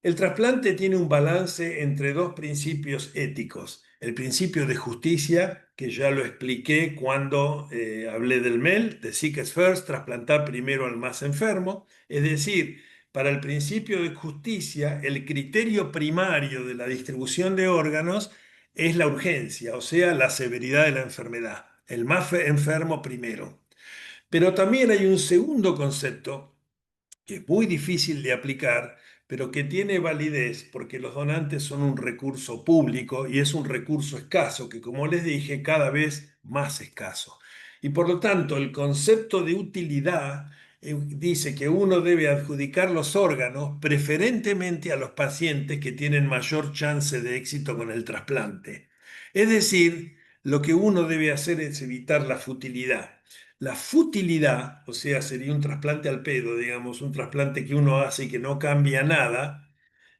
El trasplante tiene un balance entre dos principios éticos. El principio de justicia, que ya lo expliqué cuando hablé del MEL, de Sick is First, trasplantar primero al más enfermo. Es decir, para el principio de justicia, el criterio primario de la distribución de órganos es la urgencia, o sea, la severidad de la enfermedad. El más enfermo primero. Pero también hay un segundo concepto que es muy difícil de aplicar, pero que tiene validez porque los donantes son un recurso público y es un recurso escaso, que como les dije, cada vez más escaso. Y por lo tanto, el concepto de utilidad dice que uno debe adjudicar los órganos preferentemente a los pacientes que tienen mayor chance de éxito con el trasplante. Es decir, lo que uno debe hacer es evitar la futilidad. La futilidad, o sea, sería un trasplante al pedo, digamos, un trasplante que uno hace y que no cambia nada,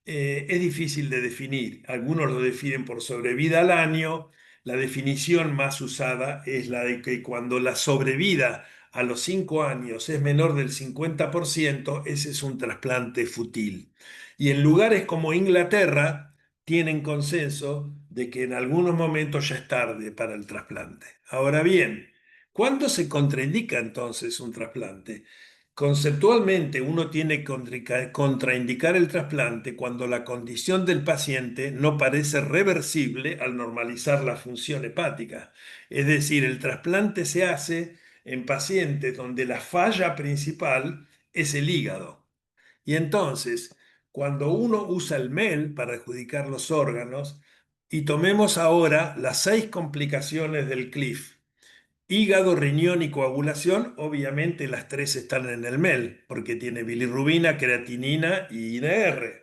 es difícil de definir. Algunos lo definen por sobrevida al año. La definición más usada es la de que cuando la sobrevida a los 5 años es menor del 50%, ese es un trasplante fútil. Y en lugares como Inglaterra tienen consenso de que en algunos momentos ya es tarde para el trasplante. Ahora bien, ¿cuándo se contraindica entonces un trasplante? Conceptualmente, uno tiene que contraindicar el trasplante cuando la condición del paciente no parece reversible al normalizar la función hepática. Es decir, el trasplante se hace en pacientes donde la falla principal es el hígado. Y entonces, cuando uno usa el MEL para adjudicar los órganos, y tomemos ahora las 6 complicaciones del CLIF. Hígado, riñón y coagulación, obviamente las tres están en el MEL, porque tiene bilirrubina, creatinina y INR.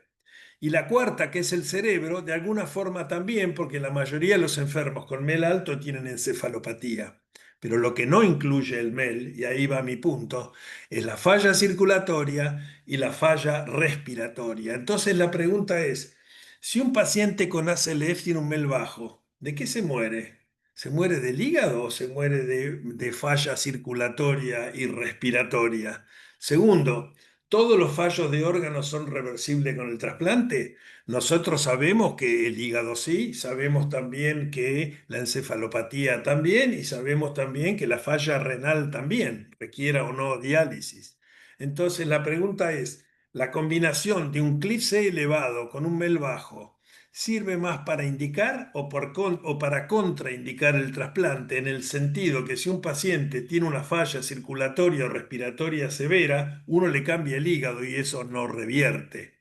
Y la cuarta, que es el cerebro, de alguna forma también, porque la mayoría de los enfermos con MEL alto tienen encefalopatía. Pero lo que no incluye el MEL, y ahí va mi punto, es la falla circulatoria y la falla respiratoria. Entonces la pregunta es, si un paciente con ACLF tiene un MEL bajo, ¿de qué se muere? ¿Se muere del hígado o se muere de falla circulatoria y respiratoria? Segundo, ¿Todos los fallos de órganos son reversibles con el trasplante? Nosotros sabemos que el hígado sí, sabemos también que la encefalopatía también y sabemos también que la falla renal también, requiera o no diálisis. Entonces la pregunta es, ¿la combinación de un CLIF-C elevado con un MEL bajo sirve más para indicar o para contraindicar el trasplante, en el sentido que si un paciente tiene una falla circulatoria o respiratoria severa, uno le cambia el hígado y eso no revierte?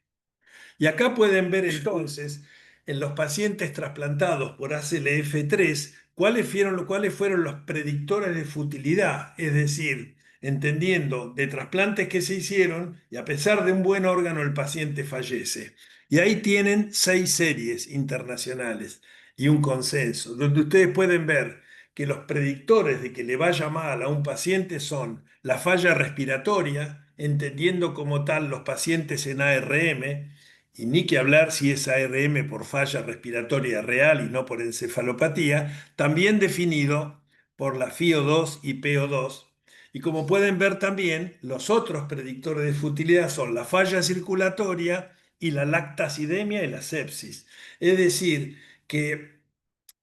Y acá pueden ver entonces en los pacientes trasplantados por ACLF3 cuáles fueron los predictores de futilidad, es decir, entendiendo de trasplantes que se hicieron y a pesar de un buen órgano el paciente fallece. Y ahí tienen 6 series internacionales y un consenso, donde ustedes pueden ver que los predictores de que le vaya mal a un paciente son la falla respiratoria, entendiendo como tal los pacientes en ARM, y ni que hablar si es ARM por falla respiratoria real y no por encefalopatía, también definido por la FiO2 y PO2. Y como pueden ver también, los otros predictores de futilidad son la falla circulatoria y la lactacidemia y la sepsis. Es decir, que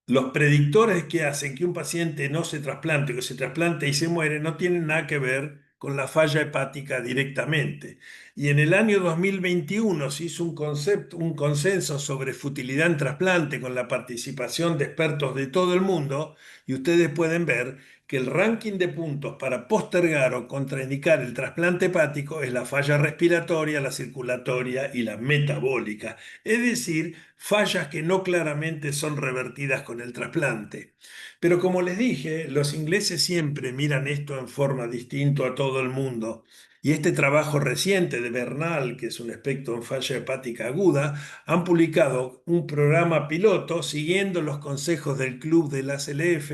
los predictores que hacen que un paciente no se trasplante, que se trasplante y se muere, no tienen nada que ver con la falla hepática directamente. Y en el año 2021 se hizo un consenso sobre futilidad en trasplante con la participación de expertos de todo el mundo, y ustedes pueden ver que el ranking de puntos para postergar o contraindicar el trasplante hepático es la falla respiratoria, la circulatoria y la metabólica. Es decir, fallas que no claramente son revertidas con el trasplante. Pero como les dije, los ingleses siempre miran esto en forma distinta a todo el mundo. Y este trabajo reciente de Bernal, que es un experto en falla hepática aguda, han publicado un programa piloto siguiendo los consejos del Club del ACLF,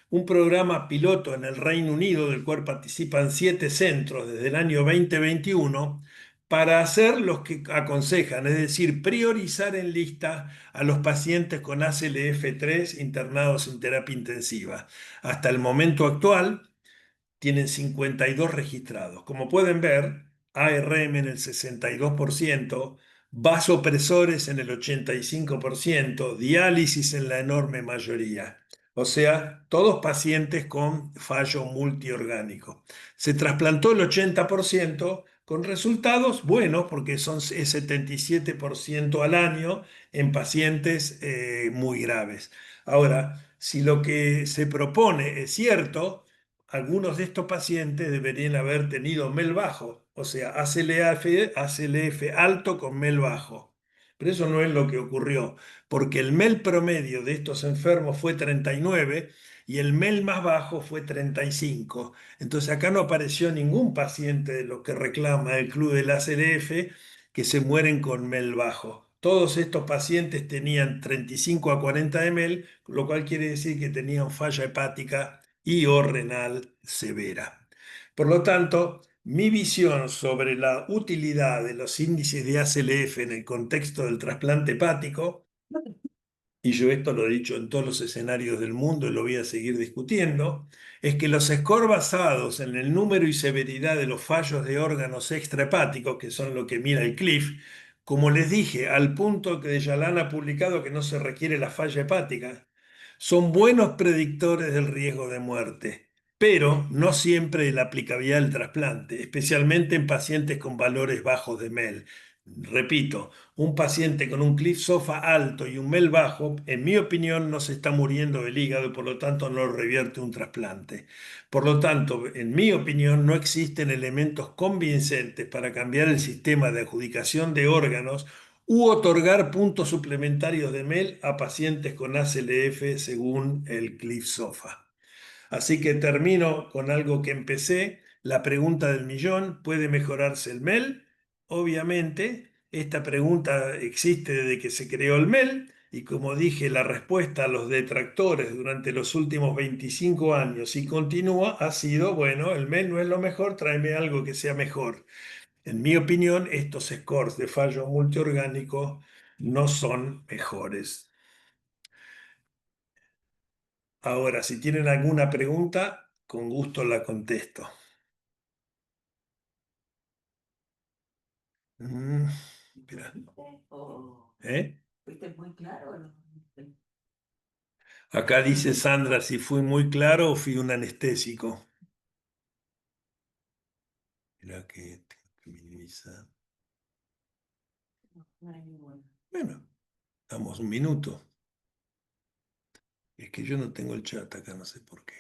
un programa piloto en el Reino Unido del cual participan 7 centros desde el año 2021 para hacer los que aconsejan, es decir, priorizar en lista a los pacientes con ACLF3 internados en terapia intensiva. Hasta el momento actual tienen 52 registrados. Como pueden ver, ARM en el 62%, vasopresores en el 85%, diálisis en la enorme mayoría. O sea, todos pacientes con fallo multiorgánico. Se trasplantó el 80% con resultados buenos, porque es 77% al año en pacientes muy graves. Ahora, si lo que se propone es cierto, algunos de estos pacientes deberían haber tenido MEL bajo, o sea, ACLF alto con MEL bajo. Pero eso no es lo que ocurrió, porque el MEL promedio de estos enfermos fue 39 y el MEL más bajo fue 35. Entonces acá no apareció ningún paciente de los que reclama el club del ACLF que se mueren con MEL bajo. Todos estos pacientes tenían 35 a 40 de MEL, lo cual quiere decir que tenían falla hepática y o renal severa. Por lo tanto, mi visión sobre la utilidad de los índices de ACLF en el contexto del trasplante hepático, y yo esto lo he dicho en todos los escenarios del mundo y lo voy a seguir discutiendo, es que los scores basados en el número y severidad de los fallos de órganos extrahepáticos, que son lo que mira el CLIF, como les dije, al punto que Yalan ha publicado que no se requiere la falla hepática, son buenos predictores del riesgo de muerte, pero no siempre de la aplicabilidad del trasplante, especialmente en pacientes con valores bajos de MEL. Repito, un paciente con un CLIF SOFA alto y un MEL bajo, en mi opinión, no se está muriendo del hígado y por lo tanto no revierte un trasplante. Por lo tanto, en mi opinión, no existen elementos convincentes para cambiar el sistema de adjudicación de órganos u otorgar puntos suplementarios de MEL a pacientes con ACLF según el CLIF SOFA. Así que termino con algo que empecé, la pregunta del millón: ¿puede mejorarse el MEL? Obviamente, esta pregunta existe desde que se creó el MEL y, como dije, la respuesta a los detractores durante los últimos 25 años y continúa ha sido, bueno, el MEL no es lo mejor, tráeme algo que sea mejor. En mi opinión, estos scores de fallo multiorgánico no son mejores. Ahora, si tienen alguna pregunta, con gusto la contesto. Mm, espera. ¿Eh? ¿Fuiste muy claro o no? Acá dice Sandra si fui muy claro o fui un anestésico. Mira que tengo que minimizar. No hay ninguno. Bueno, damos un minuto. Es que yo no tengo el chat acá, no sé por qué.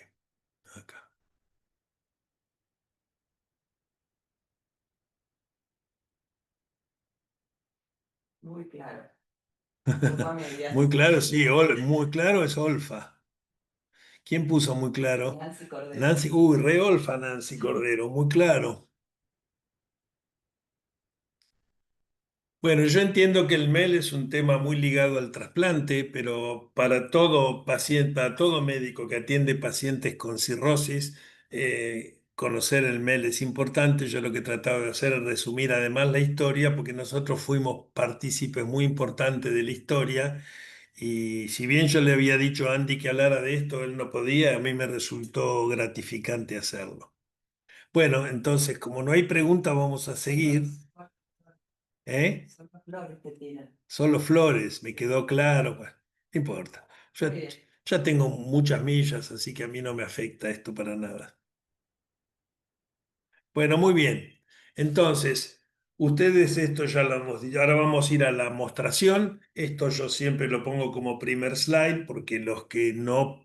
Acá. Muy claro. Culpa medias. Muy claro, sí, muy claro es Olfa. ¿Quién puso muy claro? Nancy Cordero. Nancy, uy, re Olfa Nancy Cordero, muy claro. Bueno, yo entiendo que el MEL es un tema muy ligado al trasplante, pero para todo paciente, para todo médico que atiende pacientes con cirrosis, conocer el MEL es importante. Yo lo que he tratado de hacer es resumir además la historia, porque nosotros fuimos partícipes muy importantes de la historia. Y si bien yo le había dicho a Andy que hablara de esto, él no podía, a mí me resultó gratificante hacerlo. Bueno, entonces, como no hay pregunta, vamos a seguir. ¿Eh? Son los flores que tiran. Solo flores, me quedó claro. Bueno, no importa. Muy Ya, bien. ya tengo muchas millas, así que a mí no me afecta esto para nada. Bueno, muy bien. Entonces, ustedes esto ya lo hemos dicho. Ahora vamos a ir a la mostración. Esto yo siempre lo pongo como primer slide porque los que no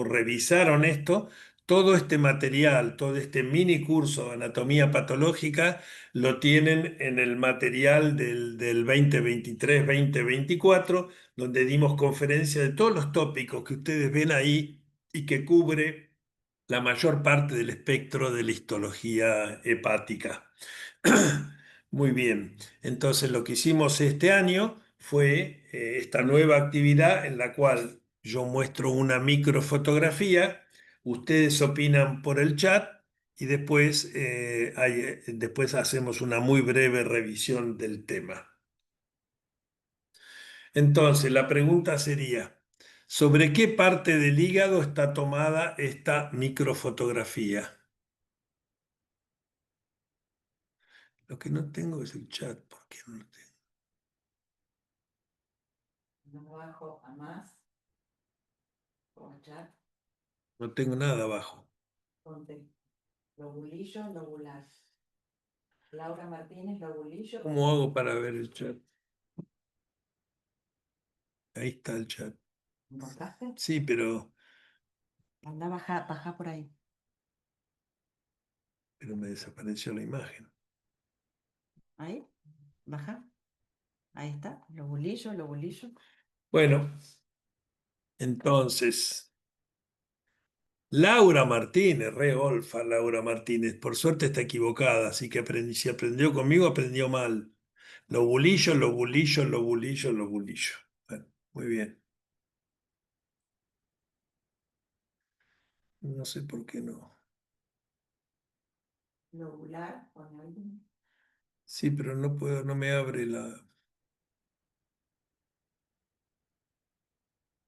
revisaron esto, todo este material, todo este mini curso de anatomía patológica lo tienen en el material del 2023-2024, donde dimos conferencia de todos los tópicos que ustedes ven ahí y que cubre la mayor parte del espectro de la histología hepática. Muy bien, entonces lo que hicimos este año fue esta nueva actividad en la cual yo muestro una microfotografía, ustedes opinan por el chat y después, después hacemos una muy breve revisión del tema. Entonces, la pregunta sería, ¿sobre qué parte del hígado está tomada esta microfotografía? Lo que no tengo es el chat. ¿Por qué no lo tengo? No bajo a más. Por chat. No tengo nada abajo. Ponte lobulillo, lobular. Laura Martínez, lobulillo. ¿Cómo hago para ver el chat? Ahí está el chat. ¿Encontraste? Sí, Anda, baja, baja por ahí. pero me desapareció la imagen. Ahí, baja. Ahí está. Lobulillo, lobulillo. Bueno, entonces, Laura Martínez, re olfa Laura Martínez. Por suerte está equivocada, así que aprendí. Si aprendió conmigo, aprendió mal. Lobulillo, lobulillo, lobulillo, lobulillo. Bueno, muy bien. No sé por qué no. Lobular, pone ahí. Sí, pero no puedo, no me abre la.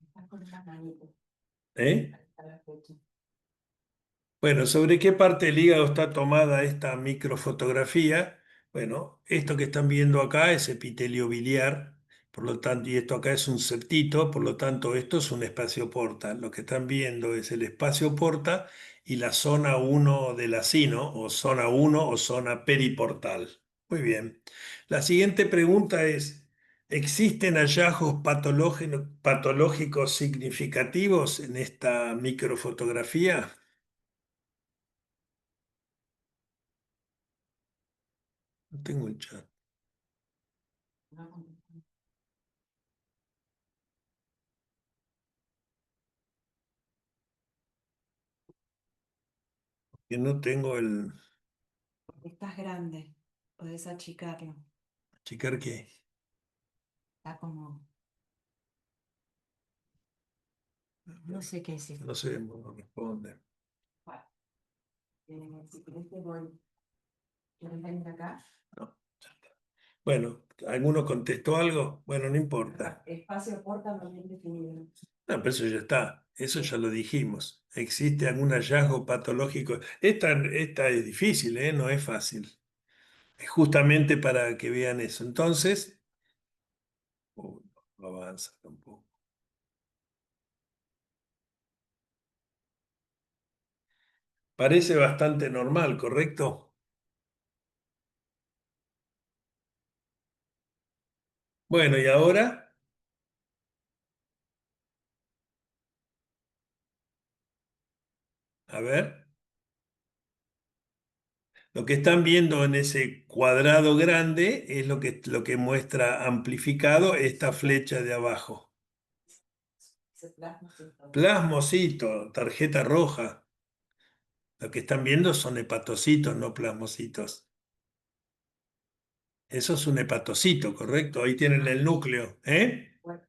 Está con una manito. ¿Eh? Ahí está la fecha. Bueno, ¿sobre qué parte del hígado está tomada esta microfotografía? Bueno, esto que están viendo acá es epitelio biliar, por lo tanto, y esto acá es un septito, por lo tanto, esto es un espacio porta. Lo que están viendo es el espacio porta y la zona uno del acino, o zona uno o zona periportal. Muy bien. La siguiente pregunta es, ¿existen hallazgos patológicos significativos en esta microfotografía? No tengo el chat. No, Que no tengo el. estás grande. Podés achicarlo. ¿Achicar qué? Está como. No sé qué es esto. No sé, no responde. Bueno, si querés te voy. ¿Quieres venir acá? No, ya está. Bueno, ¿alguno contestó algo? Bueno, no importa. Espacio porta no bien definido. No, pero eso ya está. Eso ya lo dijimos. ¿Existe algún hallazgo patológico? Esta es difícil, ¿eh? No es fácil. justamente para que vean eso. Entonces, no avanza tampoco. Parece bastante normal, ¿correcto? Bueno, y ahora, a ver, lo que están viendo en ese cuadrado grande es lo que muestra amplificado esta flecha de abajo. Se plasma justo. Plasmocito, tarjeta roja. Lo que están viendo son hepatocitos, no plasmocitos. Eso es un hepatocito, ¿correcto? Ahí tienen el núcleo, ¿eh? Bueno,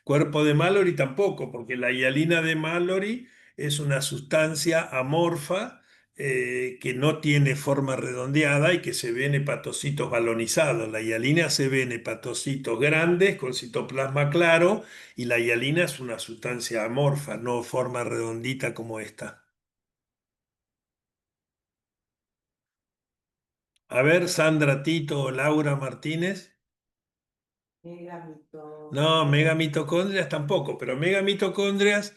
Cuerpo de Mallory tampoco, porque la hialina de Mallory es una sustancia amorfa que no tiene forma redondeada y que se ve en hepatocitos balonizados. La hialina se ve en hepatocitos grandes con citoplasma claro y la hialina es una sustancia amorfa, no forma redondita como esta. A ver, Sandra, Tito o Laura Martínez. No, megamitocondria. megamitocondrias tampoco, pero megamitocondrias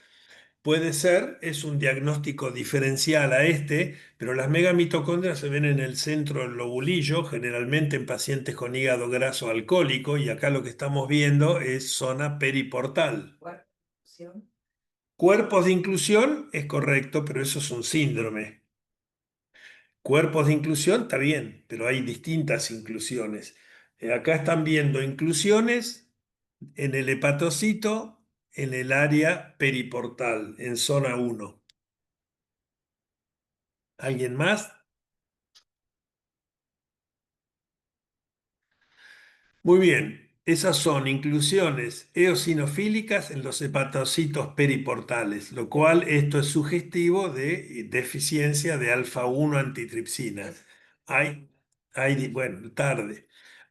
puede ser, es un diagnóstico diferencial a este, pero las megamitocondrias se ven en el centro del lobulillo, generalmente en pacientes con hígado graso alcohólico, y acá lo que estamos viendo es zona periportal. Cuarta. Cuerpos de inclusión es correcto, pero eso es un síndrome. Cuerpos de inclusión está bien, pero hay distintas inclusiones. Acá están viendo inclusiones en el hepatocito, en el área periportal, en zona uno. ¿Alguien más? Muy bien, esas son inclusiones eosinofílicas en los hepatocitos periportales, lo cual esto es sugestivo de deficiencia de alfa-1 antitripsina. Hay, bueno, tarde.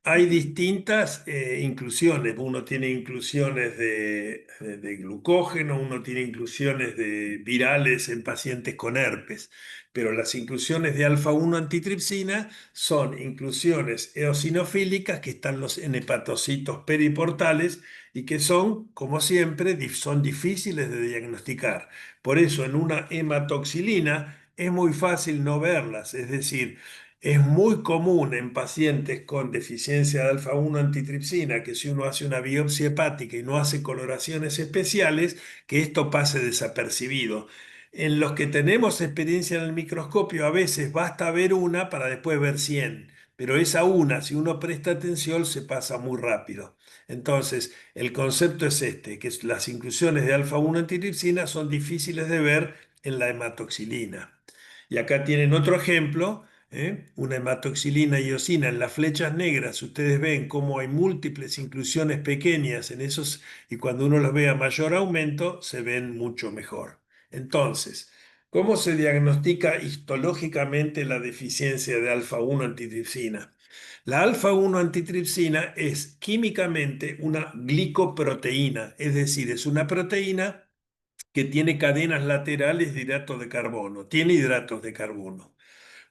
Hay distintas inclusiones. Uno tiene inclusiones de glucógeno, uno tiene inclusiones de virales en pacientes con herpes, pero las inclusiones de alfa-1 antitripsina son inclusiones eosinofílicas que están en hepatocitos periportales y que son, como siempre, son difíciles de diagnosticar. Por eso en una hematoxilina es muy fácil no verlas, es decir, es muy común en pacientes con deficiencia de alfa-1 antitripsina que si uno hace una biopsia hepática y no hace coloraciones especiales, que esto pase desapercibido. En los que tenemos experiencia en el microscopio, a veces basta ver una para después ver 100, pero esa una, si uno presta atención, se pasa muy rápido. Entonces, el concepto es este, que las inclusiones de alfa-1 antitripsina son difíciles de ver en la hematoxilina. Y acá tienen otro ejemplo, una hematoxilina y eosina en las flechas negras. Ustedes ven cómo hay múltiples inclusiones pequeñas en esos y cuando uno los ve a mayor aumento, se ven mucho mejor. Entonces, ¿cómo se diagnostica histológicamente la deficiencia de alfa-1 antitripsina? La alfa-1 antitripsina es químicamente una glicoproteína, es decir, es una proteína que tiene cadenas laterales de hidratos de carbono, tiene hidratos de carbono.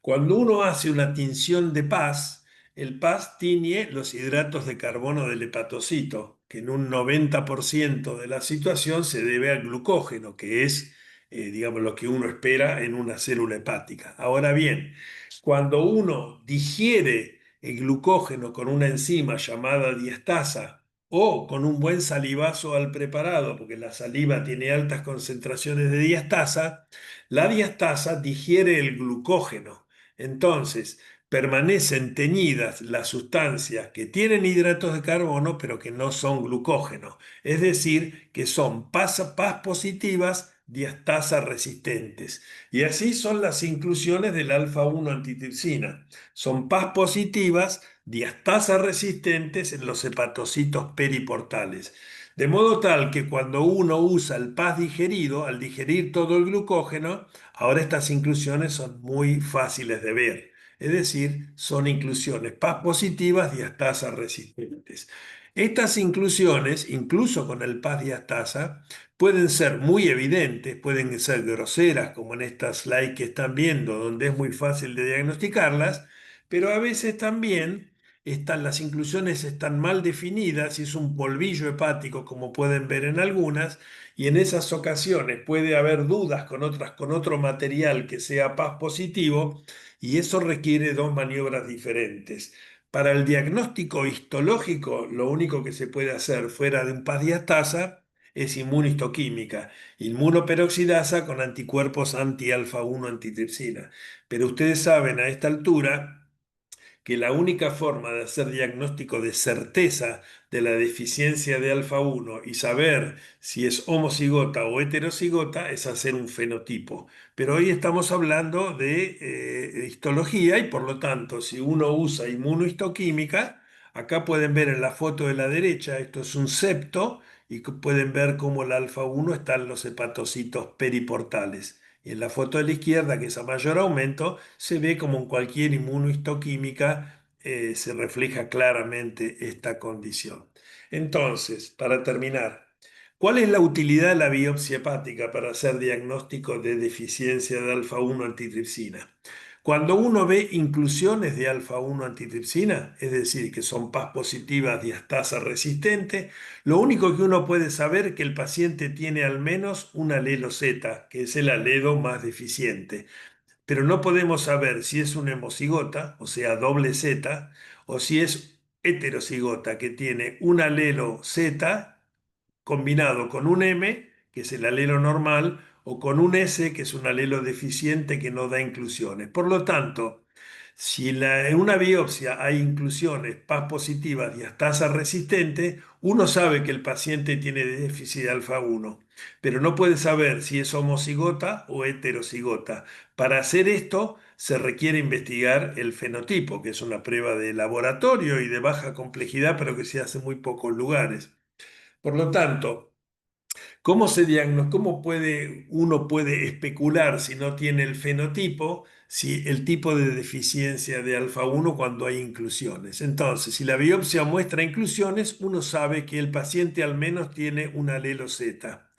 Cuando uno hace una tinción de PAS, el PAS tiñe los hidratos de carbono del hepatocito, que en un 90% de la situación se debe al glucógeno, que es, digamos, lo que uno espera en una célula hepática. Ahora bien, cuando uno digiere el glucógeno con una enzima llamada diastasa o con un buen salivazo al preparado, porque la saliva tiene altas concentraciones de diastasa, la diastasa digiere el glucógeno. Entonces, permanecen teñidas las sustancias que tienen hidratos de carbono, pero que no son glucógeno. Es decir, que son PAS positivas diastasa resistentes. Y así son las inclusiones del alfa-1 antitripsina. Son PAS positivas diastasa resistentes en los hepatocitos periportales. De modo tal que cuando uno usa el PAS digerido, al digerir todo el glucógeno, ahora estas inclusiones son muy fáciles de ver, es decir, son inclusiones PAS positivas diastasa resistentes. Estas inclusiones, incluso con el PAS diastasa, pueden ser muy evidentes, pueden ser groseras, como en esta slide que están viendo, donde es muy fácil de diagnosticarlas, pero a veces también las inclusiones están mal definidas y es un polvillo hepático, como pueden ver en algunas, y en esas ocasiones puede haber dudas con otro material que sea PAS positivo, y eso requiere dos maniobras diferentes. Para el diagnóstico histológico, lo único que se puede hacer fuera de un PAS diastasa es inmunohistoquímica, inmunoperoxidasa con anticuerpos anti-alfa-1 antitripsina. Pero ustedes saben a esta altura que la única forma de hacer diagnóstico de certeza de la deficiencia de alfa-1 y saber si es homocigota o heterocigota es hacer un fenotipo. Pero hoy estamos hablando de histología y por lo tanto, si uno usa inmunohistoquímica, acá pueden ver en la foto de la derecha, esto es un septo y pueden ver cómo el alfa-1 está en los hepatocitos periportales. Y en la foto de la izquierda, que es a mayor aumento, se ve como en cualquier inmunohistoquímica se refleja claramente esta condición. Entonces, para terminar, ¿cuál es la utilidad de la biopsia hepática para hacer diagnóstico de deficiencia de alfa-1 antitripsina? Cuando uno ve inclusiones de alfa-1 antitripsina, es decir, que son PAS positivas diastasa resistente, lo único que uno puede saber es que el paciente tiene al menos un alelo Z, que es el alelo más deficiente. Pero no podemos saber si es una hemocigota, o sea, doble Z, o si es heterocigota, que tiene un alelo Z combinado con un M, que es el alelo normal, o con un S, que es un alelo deficiente que no da inclusiones. Por lo tanto, si en una biopsia hay inclusiones PAS positivas diastasa resistente, uno sabe que el paciente tiene déficit de alfa-1, pero no puede saber si es homocigota o heterocigota. Para hacer esto se requiere investigar el fenotipo, que es una prueba de laboratorio y de baja complejidad, pero que se hace en muy pocos lugares. Por lo tanto, ¿cómo uno puede especular si no tiene el fenotipo, si el tipo de deficiencia de alfa-1 cuando hay inclusiones? Entonces, si la biopsia muestra inclusiones, uno sabe que el paciente al menos tiene un alelo Z.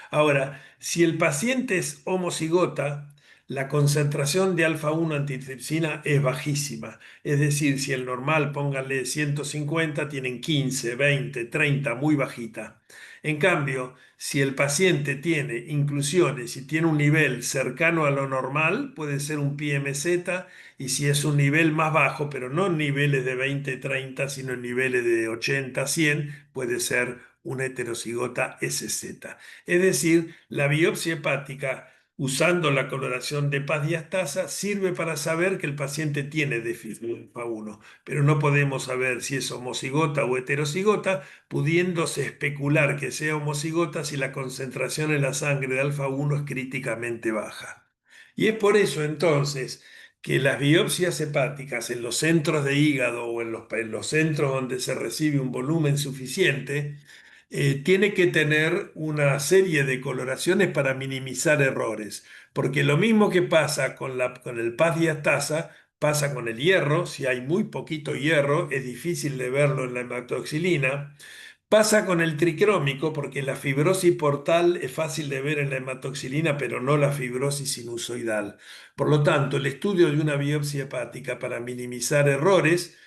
Ahora, si el paciente es homocigota, la concentración de alfa-1 antitripsina es bajísima. Es decir, si el normal, pónganle 150, tienen 15, 20, 30, muy bajita. En cambio, si el paciente tiene inclusiones y tiene un nivel cercano a lo normal, puede ser un PMZ, y si es un nivel más bajo, pero no en niveles de 20, 30, sino en niveles de 80, 100, puede ser una heterocigota SZ. Es decir, la biopsia hepática usando la coloración de paz diastasa sirve para saber que el paciente tiene déficit de alfa-1, pero no podemos saber si es homocigota o heterocigota, pudiéndose especular que sea homocigota si la concentración en la sangre de alfa-1 es críticamente baja. Y es por eso entonces que las biopsias hepáticas en los centros de hígado o en los centros donde se recibe un volumen suficiente, tiene que tener una serie de coloraciones para minimizar errores, porque lo mismo que pasa con el paz diastasa, pasa con el hierro. Si hay muy poquito hierro, es difícil de verlo en la hematoxilina. Pasa con el tricrómico porque la fibrosis portal es fácil de ver en la hematoxilina, pero no la fibrosis sinusoidal. Por lo tanto, el estudio de una biopsia hepática para minimizar errores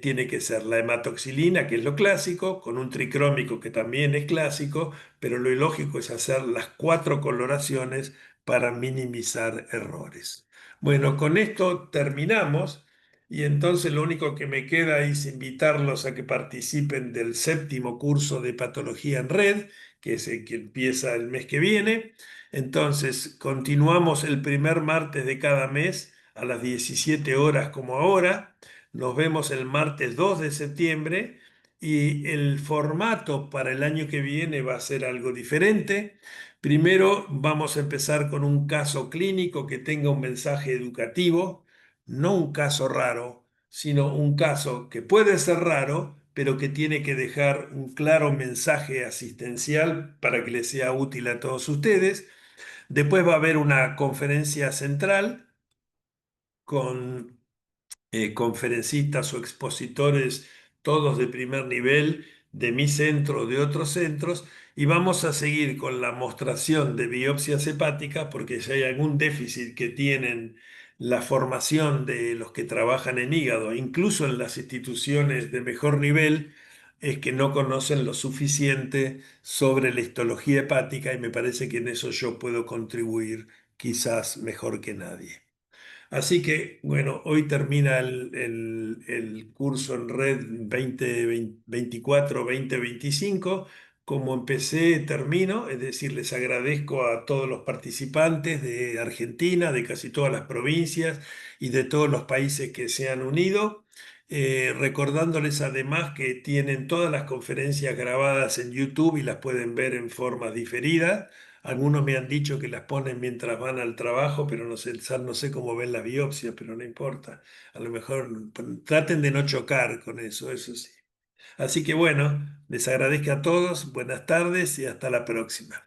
tiene que ser la hematoxilina, que es lo clásico, con un tricrómico que también es clásico, pero lo ilógico es hacer las cuatro coloraciones para minimizar errores. Bueno, con esto terminamos. Y entonces lo único que me queda es invitarlos a que participen del séptimo curso de Patología en Red, que es el que empieza el mes que viene. Entonces, continuamos el primer martes de cada mes a las 17 horas como ahora. Nos vemos el martes 2 de septiembre y el formato para el año que viene va a ser algo diferente. Primero vamos a empezar con un caso clínico que tenga un mensaje educativo, no un caso raro, sino un caso que puede ser raro, pero que tiene que dejar un claro mensaje asistencial para que les sea útil a todos ustedes. Después va a haber una conferencia central con conferencistas o expositores, todos de primer nivel, de mi centro, de otros centros, y vamos a seguir con la mostración de biopsias hepáticas, porque si hay algún déficit que tienen la formación de los que trabajan en hígado, incluso en las instituciones de mejor nivel, es que no conocen lo suficiente sobre la histología hepática y me parece que en eso yo puedo contribuir quizás mejor que nadie. Así que, bueno, hoy termina el curso en red 2024-2025. Como empecé, termino, es decir, les agradezco a todos los participantes de Argentina, de casi todas las provincias y de todos los países que se han unido, recordándoles además que tienen todas las conferencias grabadas en YouTube y las pueden ver en forma diferida. Algunos me han dicho que las ponen mientras van al trabajo, pero no sé, no sé cómo ven las biopsias, pero no importa. A lo mejor traten de no chocar con eso sí. Así que bueno, les agradezco a todos, buenas tardes y hasta la próxima.